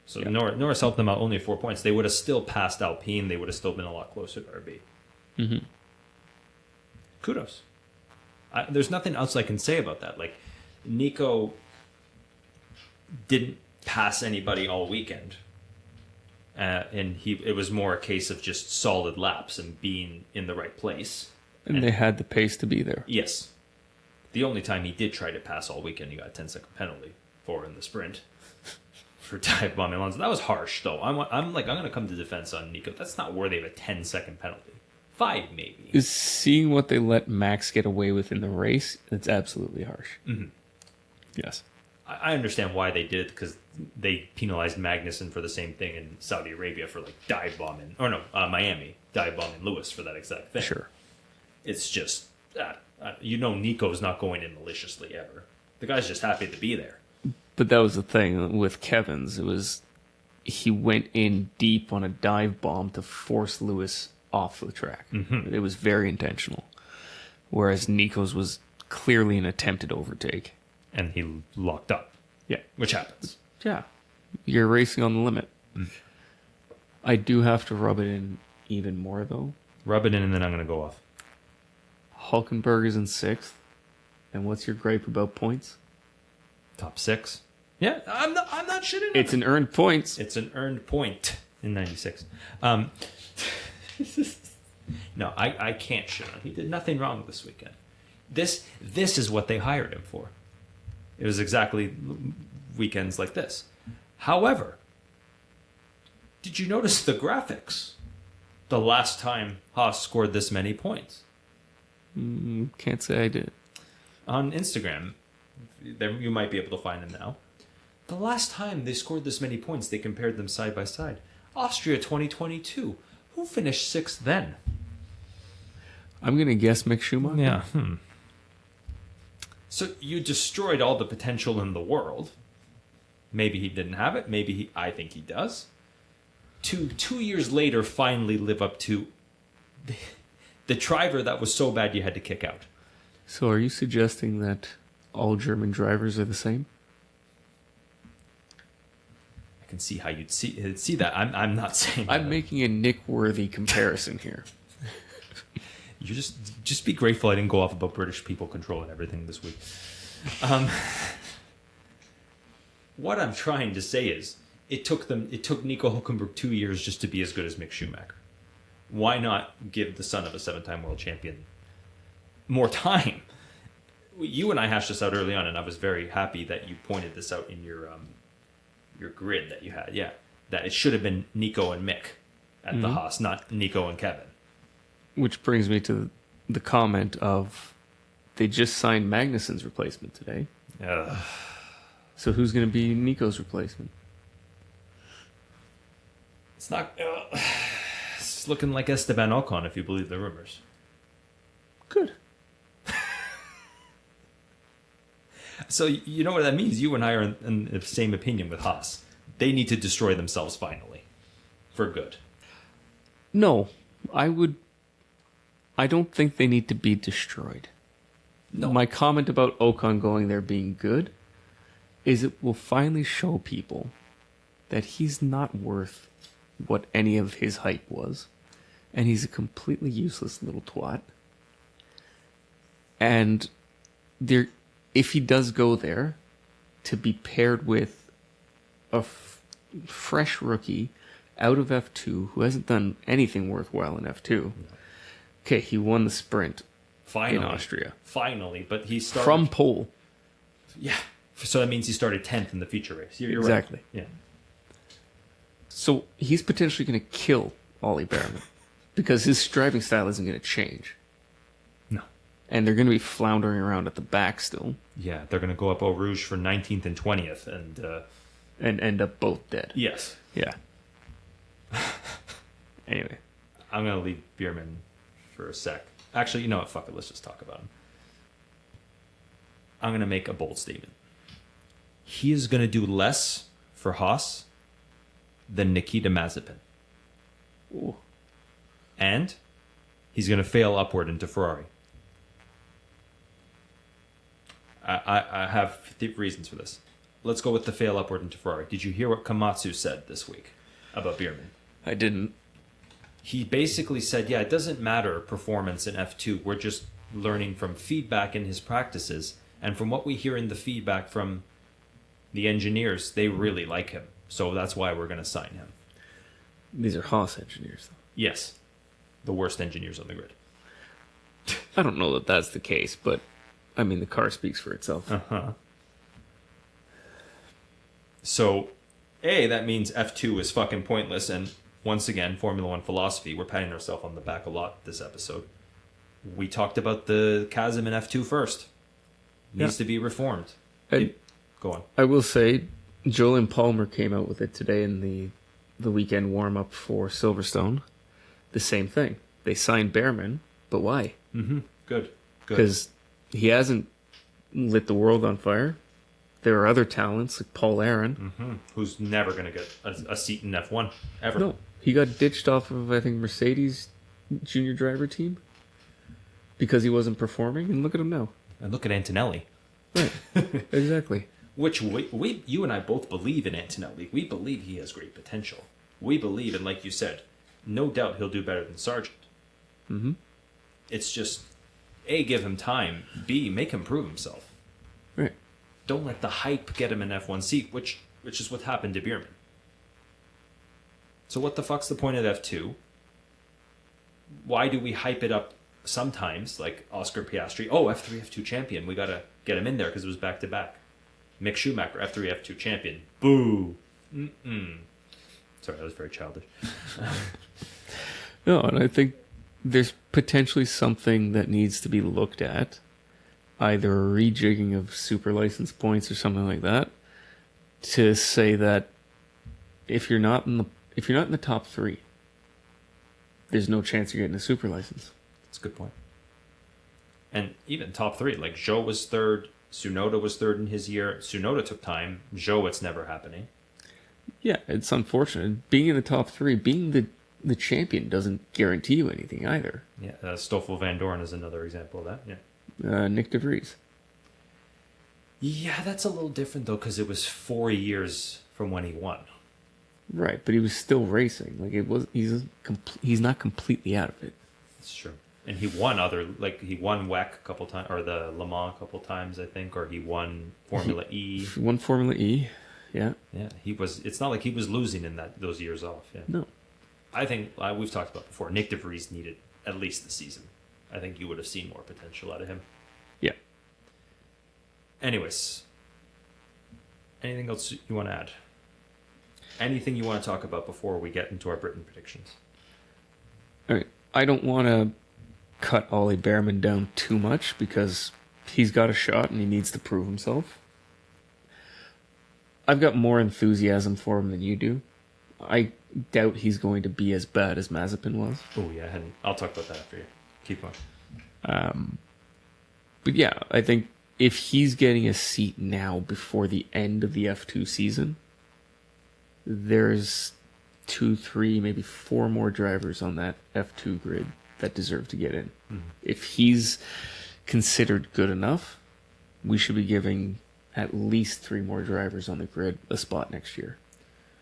So yeah. Norris helped them out only 4 points. They would have still passed Alpine. They would have still been a lot closer to RB. Mm-hmm. Kudos. There's nothing else I can say about that. Like, Nico didn't pass anybody all weekend. And it was more a case of just solid laps and being in the right place. And they had the pace to be there. Yes. The only time he did try to pass all weekend, he got a 10-second penalty for in the sprint. for dive bombing Alonso. That was harsh, though. I'm going to come to defense on Nico. That's not worthy of a 10-second penalty. 5, maybe. Is seeing what they let Max get away with in the race, it's absolutely harsh. Mm-hmm. Yes. I understand why they did it, because they penalized Magnussen for the same thing in Saudi Arabia for like dive bombing, or no, Miami dive bombing Lewis for that exact thing. Sure. It's just Nico's not going in maliciously ever. The guy's just happy to be there. But that was the thing with Kevin's. It was he went in deep on a dive bomb to force Lewis off the track. Mm-hmm. It was very intentional. Whereas Nico's was clearly an attempted overtake. And he locked up. Yeah. Which happens. Yeah. You're racing on the limit. Mm. I do have to rub it in even more, though. Rub it in and then I'm going to go off. Hulkenberg is in 6th. And what's your gripe about points? Top 6. Yeah, I'm not shitting on It's it. an earned points. It's an earned point in 96. No, I can't shit on him. He did nothing wrong this weekend. This is what they hired him for. It was exactly weekends like this. However, did you notice the graphics? The last time Haas scored this many points. Can't say I did. On Instagram, you might be able to find them now. The last time they scored this many points, they compared them side by side. Austria 2022. Who finished 6th then? I'm going to guess Mick Schumacher. Yeah. So you destroyed all the potential in the world. Maybe he didn't have it. Maybe I think he does. Two years later, finally live up to the driver that was so bad you had to kick out. So are you suggesting that all German drivers are the same? I can see how you'd see that. I'm not saying I'm that. making a Nick-worthy comparison here. You just be grateful I didn't go off about British people controlling everything this week. What I'm trying to say is, it took Nico Hulkenberg 2 years just to be as good as Mick Schumacher. Why not give the son of a 7-time world champion more time? You and I hashed this out early on, and I was very happy that you pointed this out in your grid that you had. Yeah, that it should have been Nico and Mick at the Haas, not Nico and Kevin. Which brings me to the comment of they just signed Magnussen's replacement today. So who's going to be Nico's replacement? It's not. It's looking like Esteban Ocon, if you believe the rumors. Good. So you know what that means? You and I are in the same opinion with Haas. They need to destroy themselves finally, for good. No, I don't think they need to be destroyed. No. My comment about Ocon going there being good is it will finally show people that he's not worth what any of his hype was. And he's a completely useless little twat. And if he does go there, to be paired with a fresh rookie out of F2 who hasn't done anything worthwhile in F2. Okay, he won the sprint Finally, in Austria. Finally, but he started From pole. Yeah, so that means he started 10th in the feature race. You're Exactly. Right. Yeah. So he's potentially going to kill Ollie Behrman because his driving style isn't going to change. No. And they're going to be floundering around at the back still. Yeah, they're going to go up Eau Rouge for 19th and 20th, and end up both dead. Yes. Yeah. Anyway. I'm going to leave Bierman for a sec. Actually, you know what? Fuck it. Let's just talk about him. I'm going to make a bold statement. He is going to do less for Haas than Nikita Mazepin. Ooh. And he's going to fail upward into Ferrari. I have reasons for this. Let's go with the fail upward into Ferrari. Did you hear what Komatsu said this week about Bierman? I didn't. He basically said, yeah, it doesn't matter performance in F2. We're just learning from feedback in his practices. And from what we hear in the feedback from the engineers, they really like him. So that's why we're going to sign him. These are Haas engineers, though. Yes. The worst engineers on the grid. I don't know that that's the case, but, I mean, the car speaks for itself. Uh-huh. So that means F2 is fucking pointless. And once again, Formula One philosophy, we're patting ourselves on the back a lot this episode. We talked about the chasm in F2 first. Needs to be reformed. And Go on. I will say, Jolyon Palmer came out with it today in the weekend warm-up for Silverstone. The same thing. They signed Behrman, but why? Mm-hmm. Good. Because he hasn't lit the world on fire. There are other talents like Paul Aaron. Mm-hmm. Who's never going to get a seat in F1 ever. No, he got ditched off of, I think, Mercedes junior driver team because he wasn't performing, and look at him now. And look at Antonelli. Right, exactly. Which you and I both believe in Antonelli. We believe he has great potential. We believe, and like you said, no doubt he'll do better than Sargent. Mm-hmm. It's just, A, give him time. B, make him prove himself. Right. Don't let the hype get him an F1 seat, which is what happened to Bierman. So what the fuck's the point of F2? Why do we hype it up sometimes, like Oscar Piastri? Oh, F3, F2 champion. We got to get him in there because it was back-to-back. Mick Schumacher, F3, F2 champion. Boo. Mm-mm. Sorry, that was very childish. No, and I think there's potentially something that needs to be looked at. Either a rejigging of super license points or something like that, to say that if you're not in the top 3, there's no chance you're getting a super license. That's a good point. And even top 3, like Zhou was 3rd, Tsunoda was 3rd in his year. Tsunoda took time. Zhou, it's never happening. Yeah, it's unfortunate. Being in the top 3, being the champion doesn't guarantee you anything either. Yeah, Stoffel Van Dorn is another example of that. Yeah. Nick de Vries. Yeah, that's a little different though, because it was 4 years from when he won. Right, but he was still racing. Like he's not completely out of it. That's true. And he won he won WEC a couple times, or the Le Mans a couple times, I think, or he won Formula E. He won Formula E, yeah. Yeah, it's not like he was losing in those years off. Yeah. No. I think we've talked about before. Nick de Vries needed at least the season. I think you would have seen more potential out of him. Yeah. Anyways, anything else you want to add? Anything you want to talk about before we get into our Britain predictions? All right. I don't want to cut Ollie Behrman down too much because he's got a shot and he needs to prove himself. I've got more enthusiasm for him than you do. I doubt he's going to be as bad as Mazepin was. Oh, yeah. I'll talk about that after you. Keep going. But yeah, I think if he's getting a seat now before the end of the F2 season, there's 2, 3, maybe 4 more drivers on that F2 grid that deserve to get in. Mm-hmm. If he's considered good enough, we should be giving at least 3 more drivers on the grid a spot next year.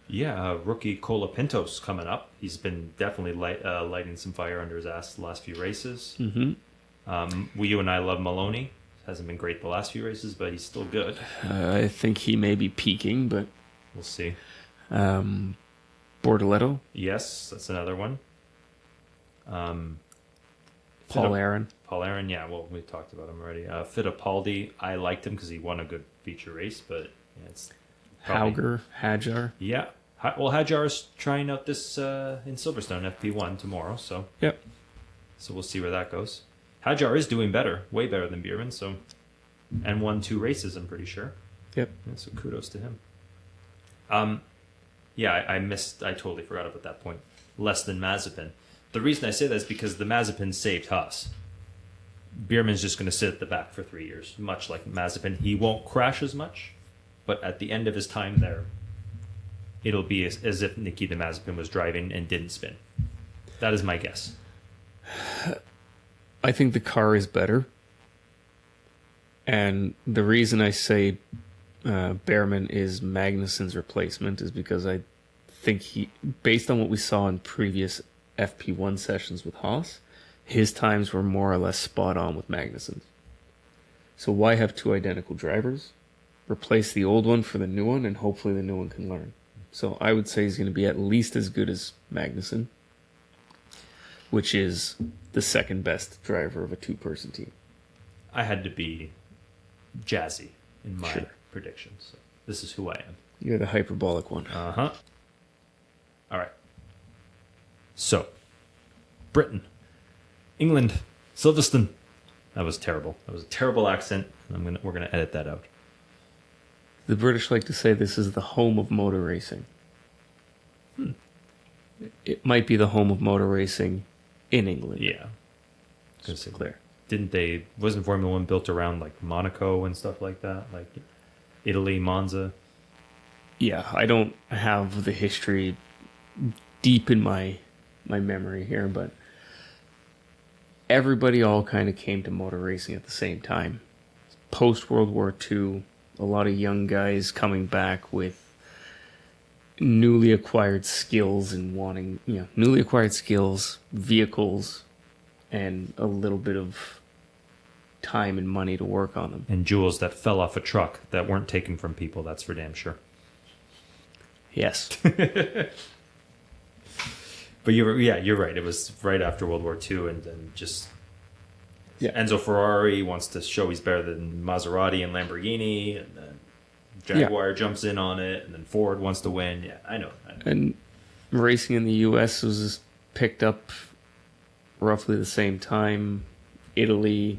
Yeah, rookie Colapinto's coming up. He's been definitely lighting some fire under his ass the last few races. Mm-hmm. You and I love Maloney. Hasn't been great the last few races, but he's still good. I think he may be peaking, but we'll see. Bortoletto? Yes, that's another one. Paul Aaron? Paul Aaron, yeah, well, we talked about him already. Fittipaldi, I liked him because he won a good feature race, but yeah, it's probably... Hajar? Yeah. Well, Hajar is trying out this in Silverstone FP1 tomorrow, so... Yep. So we'll see where that goes. Hajar is doing better, way better than Bierman, so... And won 2 races, I'm pretty sure. Yep. Yeah, so kudos to him. Yeah, I totally forgot about that point. Less than Mazepin. The reason I say that is because the Mazepin saved Haas. Bierman's just going to sit at the back for 3 years, much like Mazepin. He won't crash as much, but at the end of his time there, it'll be as if Nikita Mazepin was driving and didn't spin. That is my guess. I think the car is better. And the reason I say Behrman is Magnussen's replacement is because I think based on what we saw in previous FP1 sessions with Haas, his times were more or less spot on with Magnussen's. So why have 2 identical drivers? Replace the old one for the new one, and hopefully the new one can learn. So I would say he's going to be at least as good as Magnussen, which is the second best driver of a 2-person team. I had to be jazzy in my predictions. So this is who I am. You're the hyperbolic one. Uh-huh. All right. So, Britain, England, Silverstone. That was terrible. That was a terrible accent. We're gonna edit that out. The British like to say this is the home of motor racing. It might be the home of motor racing in England. Yeah. Just to be clear. Wasn't Formula One built around like Monaco and stuff like that? Like Italy, Monza? Yeah, I don't have the history deep in my memory here, but everybody all kind of came to motor racing at the same time. Post World War II, a lot of young guys coming back with newly acquired skills and newly acquired skills, vehicles, and a little bit of time and money to work on them. And jewels that fell off a truck that weren't taken from people, that's for damn sure. Yes. But you're right. It was right after World War II, and then just Enzo Ferrari wants to show he's better than Maserati and Lamborghini, and then Jaguar jumps in on it, and then Ford wants to win. Yeah, I know. And racing in the U.S. was picked up roughly the same time. Italy,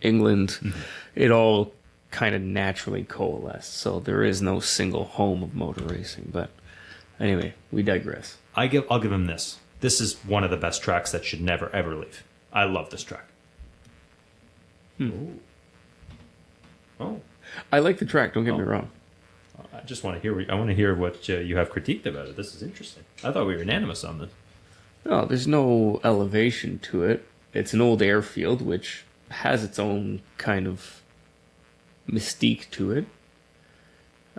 England, it all kind of naturally coalesced. So there is no single home of motor racing. But anyway, we digress. I'll give him this. This is one of the best tracks that should never ever leave. I love this track. Oh, I like the track. Don't get me wrong. I just want to hear. I want to hear what you have critiqued about it. This is interesting. I thought we were unanimous on this. No, there's no elevation to it. It's an old airfield, which has its own kind of mystique to it.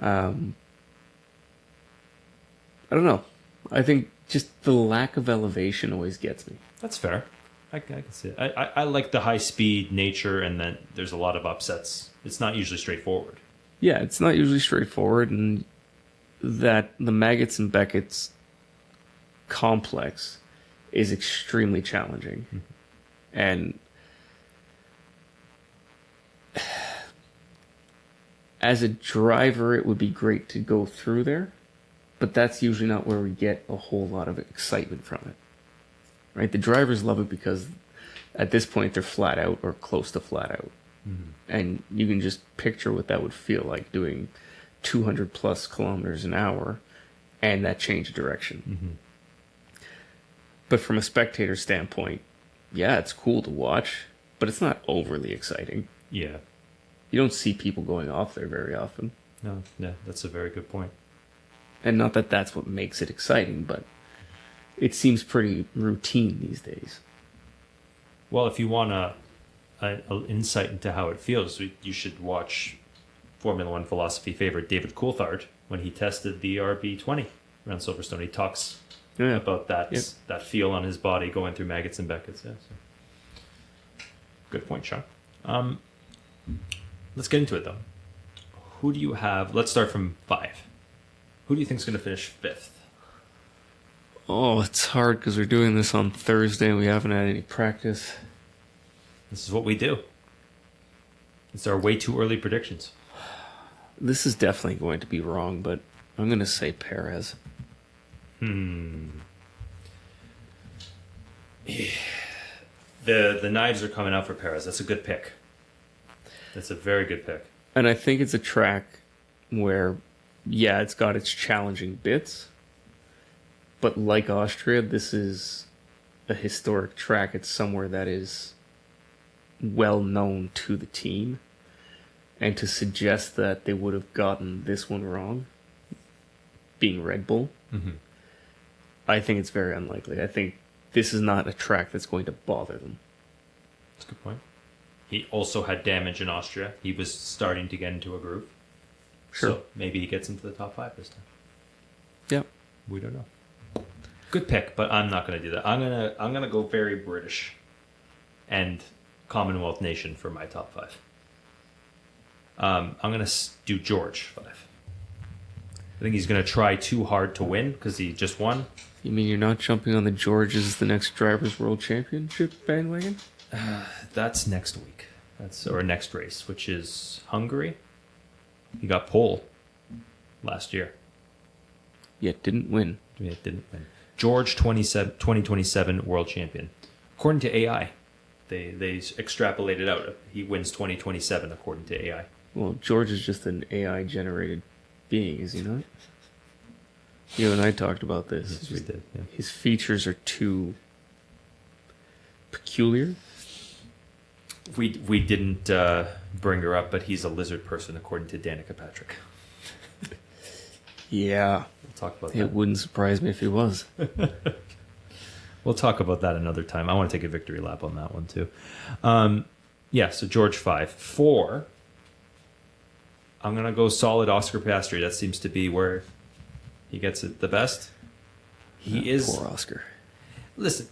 I don't know. I think just the lack of elevation always gets me. That's fair. I can see it. I like the high speed nature, and then there's a lot of upsets. It's not usually straightforward. Yeah, it's not usually straightforward, and that the Maggots and Beckett's complex is extremely challenging. And as a driver, it would be great to go through there, but that's usually not where we get a whole lot of excitement from it. Right? The drivers love it because at this point they're flat out or close to flat out. And you can just picture what that would feel like doing 200 plus kilometers an hour and that change of direction. But from a spectator standpoint, yeah, it's cool to watch, but it's not overly exciting. Yeah. You don't see people going off there very often. No, yeah, that's a very good point. And not that that's what makes it exciting, but it seems pretty routine these days. Well, if you want an insight into how it feels, you should watch Formula One philosophy favorite David Coulthard when he tested the RB20 around Silverstone. He talks about that feel on his body going through Maggots and Beckett's. Yeah, so. Good point, Sean. Let's get into it, though. Who do you have? Let's start from 5. Who do you think is going to finish 5th? Oh, it's hard because we're doing this on Thursday and we haven't had any practice. This is what we do. It's our way too early predictions. This is definitely going to be wrong, but I'm going to say Perez. The knives are coming out for Perez. That's a good pick. That's a very good pick. And I think it's a track where, yeah, it's got its challenging bits, but like Austria, this is a historic track. It's somewhere that is well known to the team. And to suggest that they would have gotten this one wrong, being Red Bull, I think it's very unlikely. I think this is not a track that's going to bother them. That's a good point. He also had damage in Austria. He was starting to get into a groove. Sure. So maybe he gets into the top 5 this time. Yeah. We don't know. Good pick, but I'm not going to do that. I'm gonna go very British and Commonwealth nation for my top 5. I'm going to do George 5. I think he's going to try too hard to win because he just won. You mean you're not jumping on the George as the next Drivers' World Championship bandwagon? That's next week. Or next race, which is Hungary. He got pole last year. Yet didn't win. Yeah, didn't win. George 2027 world champion. According to AI, they extrapolated out. He wins 2027 according to AI. Well, George is just an AI generated being, is he not? You and I talked about this. Yes, we did. Yeah. His features are too peculiar. We didn't bring her up, but he's a lizard person according to Danica Patrick. Yeah. We'll talk about It that. wouldn't surprise me if he was. We'll talk about that another time. I want to take a victory lap on that one too. Yeah, so George 5. 4, I'm going to go solid Oscar Piastri. That seems to be where he gets it the best. He is... Poor Oscar. Listen,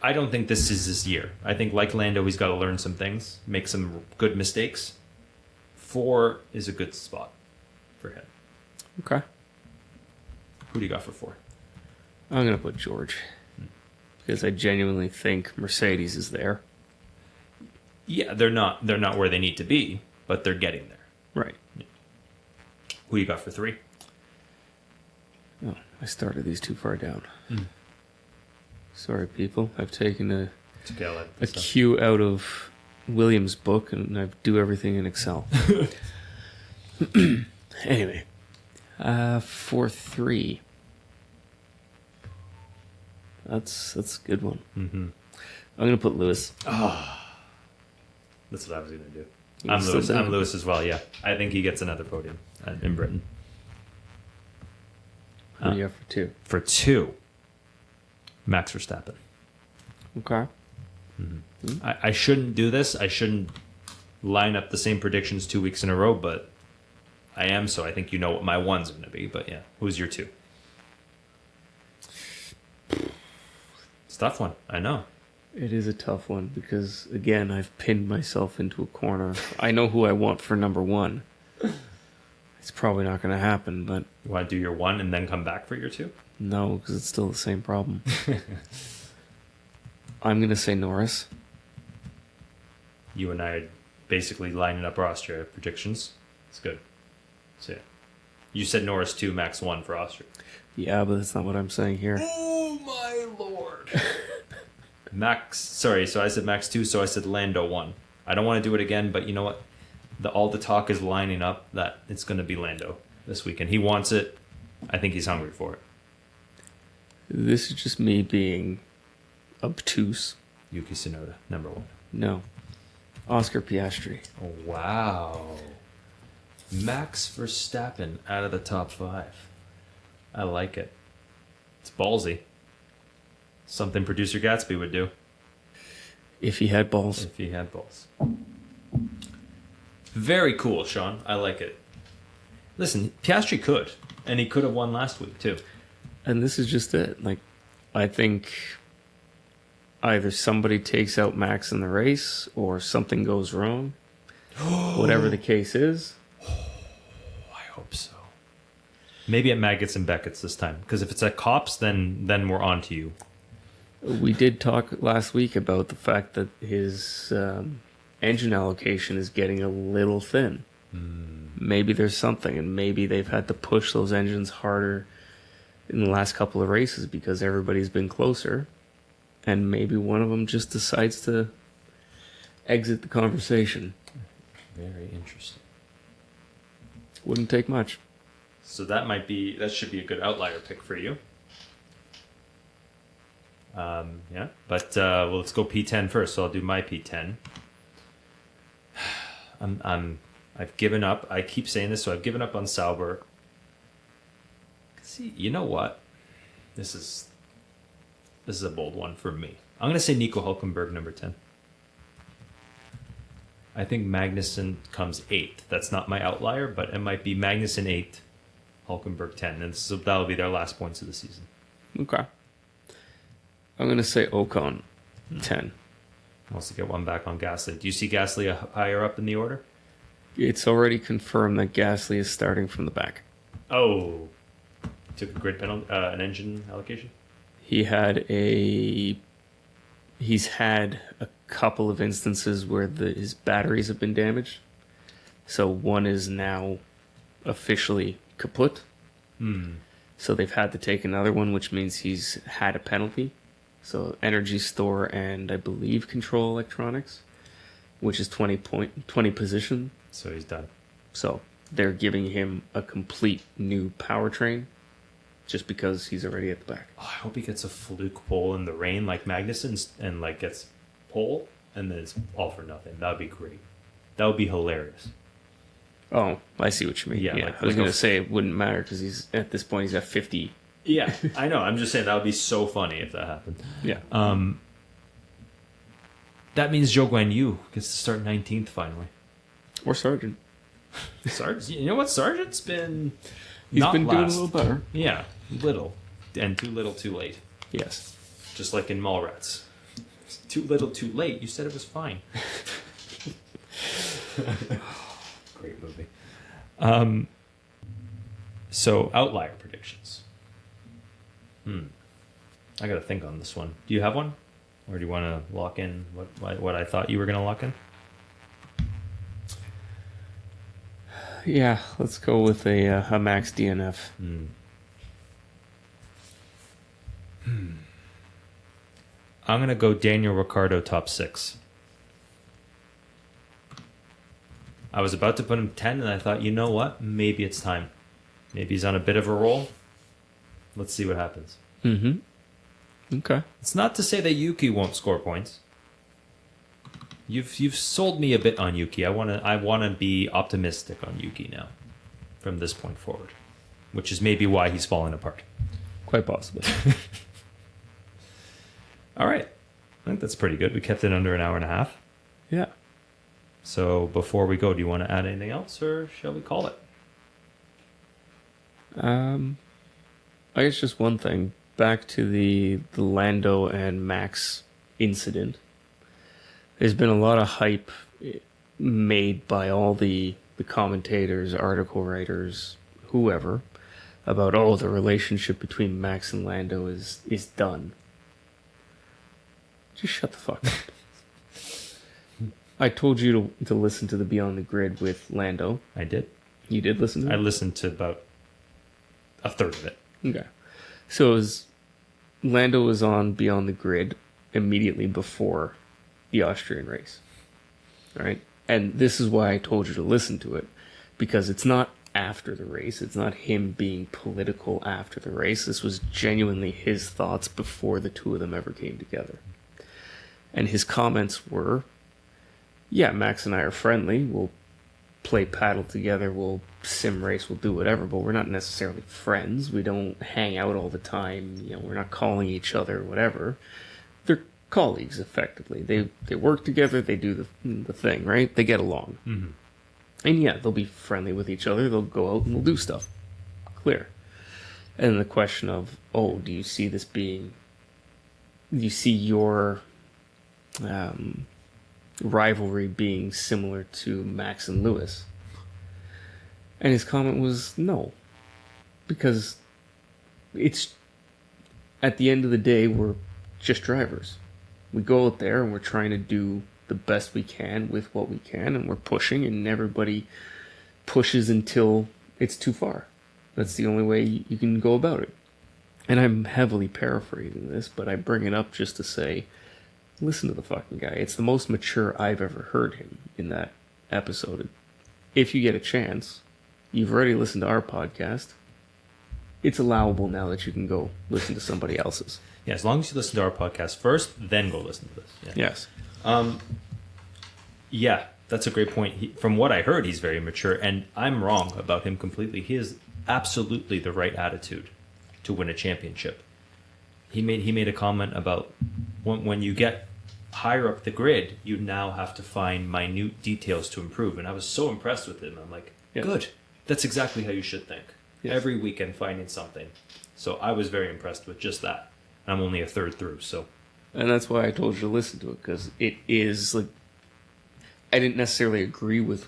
I don't think this is his year. I think, like Lando, he's got to learn some things, make some good mistakes. 4 is a good spot for him. Okay. Who do you got for 4? I'm going to put George. Because I genuinely think Mercedes is there. Yeah, they're not where they need to be, but they're getting there. Right. Who you got for 3? Oh, I started these too far down. Sorry, people. I've taken a It's okay, I'll edit a this up. cue out of William's book and I do everything in Excel. Anyway, for 3. That's a good one. Mm-hmm. I'm gonna put Lewis. That's what I was going to do. You I'm still Lewis. do I'm it? Lewis as well. Yeah, I think he gets another podium in Britain. Who do you have for 2? For 2, Max Verstappen. Okay. I shouldn't do this. I shouldn't line up the same predictions 2 weeks in a row, but I am. So I think you know what my 1's going to be. But yeah, who's your 2? It's a tough one. I know. It is a tough one because, again, I've pinned myself into a corner. I know who I want for number 1. It's probably not going to happen, but You want to do your 1 and then come back for your 2? no, because it's still the same problem. I'm going to say Norris. You and I are basically lining up our Austria predictions. It's good. So yeah. You said Norris 2, Max 1 for Austria. Yeah, but that's not what I'm saying here. Oh my lord. Sorry, so I said Max 2, so I said Lando 1. I don't want to do it again, but you know what? All the talk is lining up that it's going to be Lando this weekend. He wants it. I think he's hungry for it. This is just me being obtuse. Yuki Tsunoda, number 1. No. Oscar Piastri. Oh, wow. Max Verstappen out of the top 5. I like it. It's ballsy. Something producer Gatsby would do If he had balls. if he had balls. Very cool, Sean. I like it. Listen, Piastri could, and he could have won last week too. And this is just it. Like, I think either somebody takes out Max in the race or something goes wrong. Whatever the case is. I hope so. Maybe at Maggots and Beckett's this time, because if it's at Cops, then we're on to you. We did talk last week about the fact that his engine allocation is getting a little thin. Maybe there's something, and maybe they've had to push those engines harder in the last couple of races because everybody's been closer, and maybe one of them just decides to exit the conversation. Very interesting. Wouldn't take much. So that should be a good outlier pick for you. Yeah, but well, let's go P10 first. So I'll do my P10. I've given up. I keep saying this, so I've given up on Sauber. See, you know what? This is a bold one for me. I'm going to say Nico Hülkenberg, number 10. I think Magnussen comes 8th. That's not my outlier, but it might be Magnussen 8th, Hülkenberg 10, and so that'll be their last points of the season. Okay. I'm going to say Ocon, 10. Wants to get one back on Gasly. Do you see Gasly higher up in the order? It's already confirmed that Gasly is starting from the back. Oh, took a grid penalty, an engine allocation. He's had a couple of instances where his batteries have been damaged. So one is now officially kaput. So they've had to take another one, which means he's had a penalty. So energy store and I believe control electronics, which is 20 position. So he's done. So they're giving him a complete new powertrain just because he's already at the back. Oh, I hope he gets a fluke pole in the rain like Magnussen and like gets pole and then it's all for nothing. That would be great. That would be hilarious. Oh, I see what you mean. Yeah, Yeah, like- I was like going a- to say it wouldn't matter because he's at this point he's at 50. Yeah, I know. I'm just saying that would be so funny if that happened. Yeah. That means Zhou Guan Yu gets to start 19th finally. Or Sargent. Sargent, you know what? Sargent's been He's not been doing a last. little better. Yeah, little. And too little, too late. Yes. Just like in Mallrats. Too little, too late. You said it was fine. Great movie. So, outlier predictions. I got to think on this one. Do you have one? Or do you want to lock in what I thought you were going to lock in? Yeah, let's go with a Max DNF. I'm going to go Daniel Ricciardo top 6. I was about to put him 10, and I thought, you know what? Maybe it's time. Maybe he's on a bit of a roll. Let's see what happens. Mm-hmm. Okay. It's not to say that Yuki won't score points. You've sold me a bit on Yuki. I wanna be optimistic on Yuki now, from this point forward, which is maybe why he's falling apart. Quite possibly. All right, I think that's pretty good. We kept it under an hour and a half. Yeah. So before we go, do you want to add anything else, or shall we call it? I guess just one thing. Back to the Lando and Max incident. There's been a lot of hype made by all the commentators, article writers, whoever, about, oh, the relationship between Max and Lando is done. Just shut the fuck up. I told you to listen to the Beyond the Grid with Lando. I did. You did listen to it? I listened to about a third of it. Okay. So Lando was on Beyond the Grid immediately before the Austrian race. All right? And this is why I told you to listen to it, because it's not after the race. It's not him being political after the race. This was genuinely his thoughts before the two of them ever came together. And his comments were, yeah, Max and I are friendly. We'll play paddle together. We'll sim race. We'll do whatever. But we're not necessarily friends. We don't hang out all the time. You know, we're not calling each other whatever. They're colleagues, effectively. They work together. They do the thing, right? They get along. Mm-hmm. And yeah, they'll be friendly with each other. They'll go out and they'll do stuff. Clear. And the question of, oh, do you see this being... Do you see your... rivalry being similar to Max and Lewis? And his comment was no, because it's, at the end of the day, we're just drivers. We go out there and we're trying to do the best we can with what we can, and we're pushing, and everybody pushes until it's too far. That's the only way you can go about it. And I'm heavily paraphrasing this, but I bring it up just to say, listen to the fucking guy. It's the most mature I've ever heard him in that episode. If you get a chance, you've already listened to our podcast. It's allowable now that you can go listen to somebody else's. Yeah, as long as you listen to our podcast first, then go listen to this. Yeah. Yes. Yeah, that's a great point. From what I heard, he's very mature, and I'm wrong about him completely. He has absolutely the right attitude to win a championship. He made a comment about when you get higher up the grid, you now have to find minute details to improve. And I was so impressed with him. I'm like, Yes. good. That's exactly how you should think. Yes. Every weekend finding something. So I was very impressed with just that. And I'm only a third through, so... And that's why I told you to listen to it, because it is, like... I didn't necessarily agree with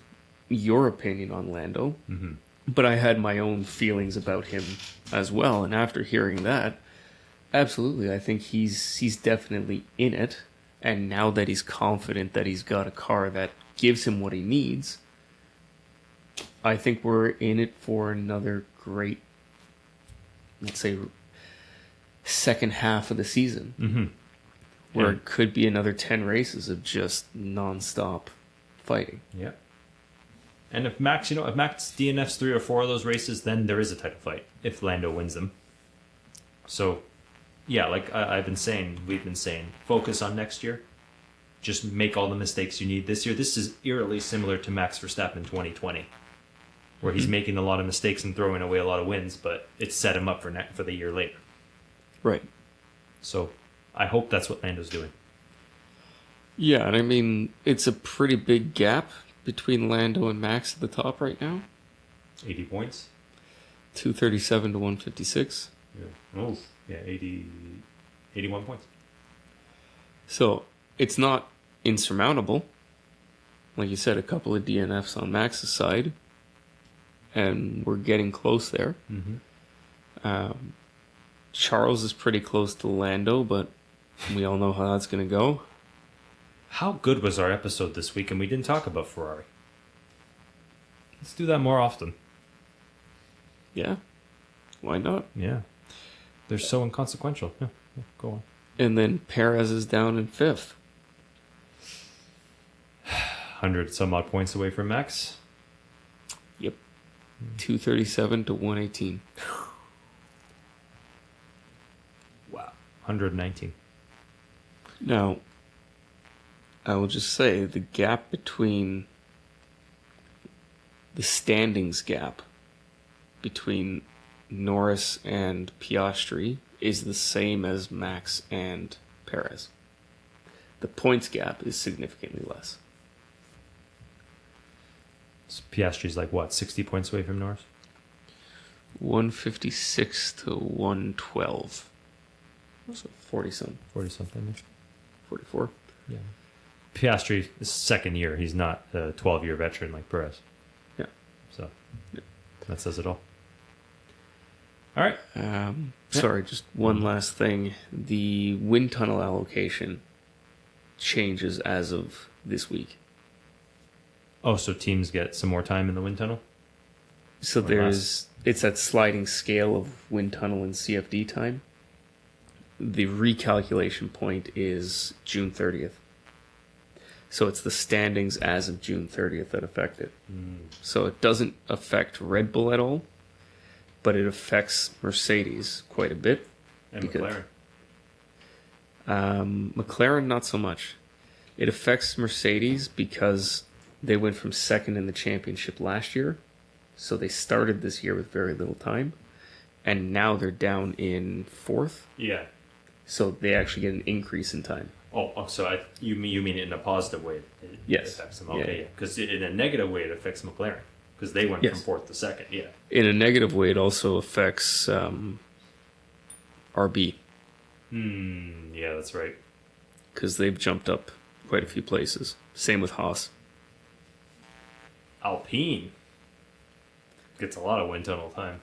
your opinion on Lando, but I had my own feelings about him as well. And after hearing that, absolutely, I think he's definitely in it. And now that he's confident that he's got a car that gives him what he needs, I think we're in it for another great, let's say, second half of the season. Mm-hmm. Where And- it could be another 10 races of just nonstop fighting. Yeah. And if Max DNFs 3 or 4 of those races, then there is a title fight if Lando wins them. So, yeah, like we've been saying, focus on next year. Just make all the mistakes you need this year. This is eerily similar to Max Verstappen 2020, where he's making a lot of mistakes and throwing away a lot of wins, but it set him up for the year later. Right. So, I hope that's what Lando's doing. Yeah, and I mean, it's a pretty big gap between Lando and Max at the top right now. 80 points. 237 to 156. Yeah. Oh, yeah, 81 points. So it's not insurmountable. Like you said, a couple of DNFs on Max's side. And we're getting close there. Mm-hmm. Charles is pretty close to Lando, but we all know how that's going to go. How good was our episode this week? And we didn't talk about Ferrari. Let's do that more often. Yeah. Why not? Yeah. They're so inconsequential. Yeah, go on. And then Perez is down in 5th. 100 some odd points away from Max. Yep. 237 to 118. Wow. 119. Now, I will just say the gap between the standings gap between Norris and Piastri is the same as Max and Perez. The points gap is significantly less. So Piastri's like what, 60 points away from Norris? 156 to 112. So 40 some. 40 something. 44. Yeah. Piastri is second year. He's not a 12-year veteran like Perez. Yeah. So that says it all. All right. Sorry, just one last thing. The wind tunnel allocation changes as of this week. Oh, so teams get some more time in the wind tunnel? So Or it's that sliding scale of wind tunnel and CFD time. The recalculation point is June 30th. So it's the standings as of June 30th that affect it. So it doesn't affect Red Bull at all, but it affects Mercedes quite a bit. And McLaren. McLaren, not so much. It affects Mercedes because they went from second in the championship last year, so they started this year with very little time, and now they're down in 4th, Yeah. so they actually get an increase in time. Oh, so you mean it in a positive way? It Yes. affects them. Yeah, Okay, yeah. yeah. Because in a negative way, it affects McLaren because they went Yes. from 4th to 2nd. Yeah. In a negative way, it also affects RB, Yeah, that's right. because they've jumped up quite a few places. Same with Haas. Alpine gets a lot of wind tunnel time.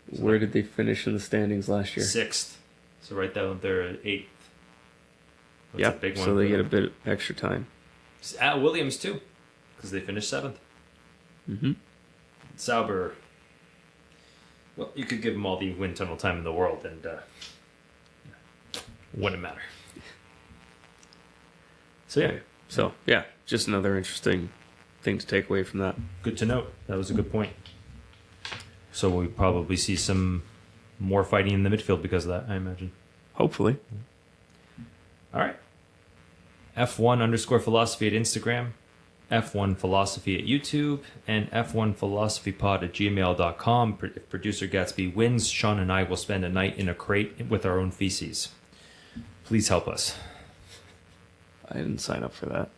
Where did they finish in the standings last year? 6th. So right down there at 8th. That's Yeah, a big one. so they for get a them. bit of extra time. At Williams too, because they finished 7th. Mm-hmm. Sauber. Well, you could give them all the wind tunnel time in the world, and wouldn't matter. So yeah, So, yeah, just another interesting thing to take away from that. good to note. That was a good point. So we probably see some more fighting in the midfield because of that, I imagine. Hopefully. All right. F1_philosophy at Instagram, F1 Philosophy at YouTube, and F1philosophypod at gmail.com. If producer Gatsby wins, Sean and I will spend a night in a crate with our own feces. Please help us. I didn't sign up for that.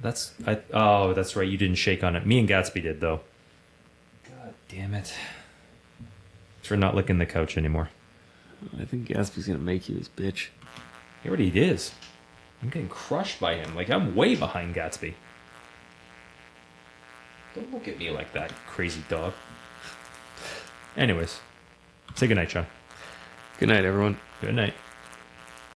That's right. You didn't shake on it. Me and Gatsby did, though. God damn it. We're not licking the couch anymore. I think Gatsby's going to make you his bitch. He already is. I'm getting crushed by him. Like, I'm way behind Gatsby. Don't look at me like that, you crazy dog. Anyways, say goodnight, Sean. Good night, everyone. Good night.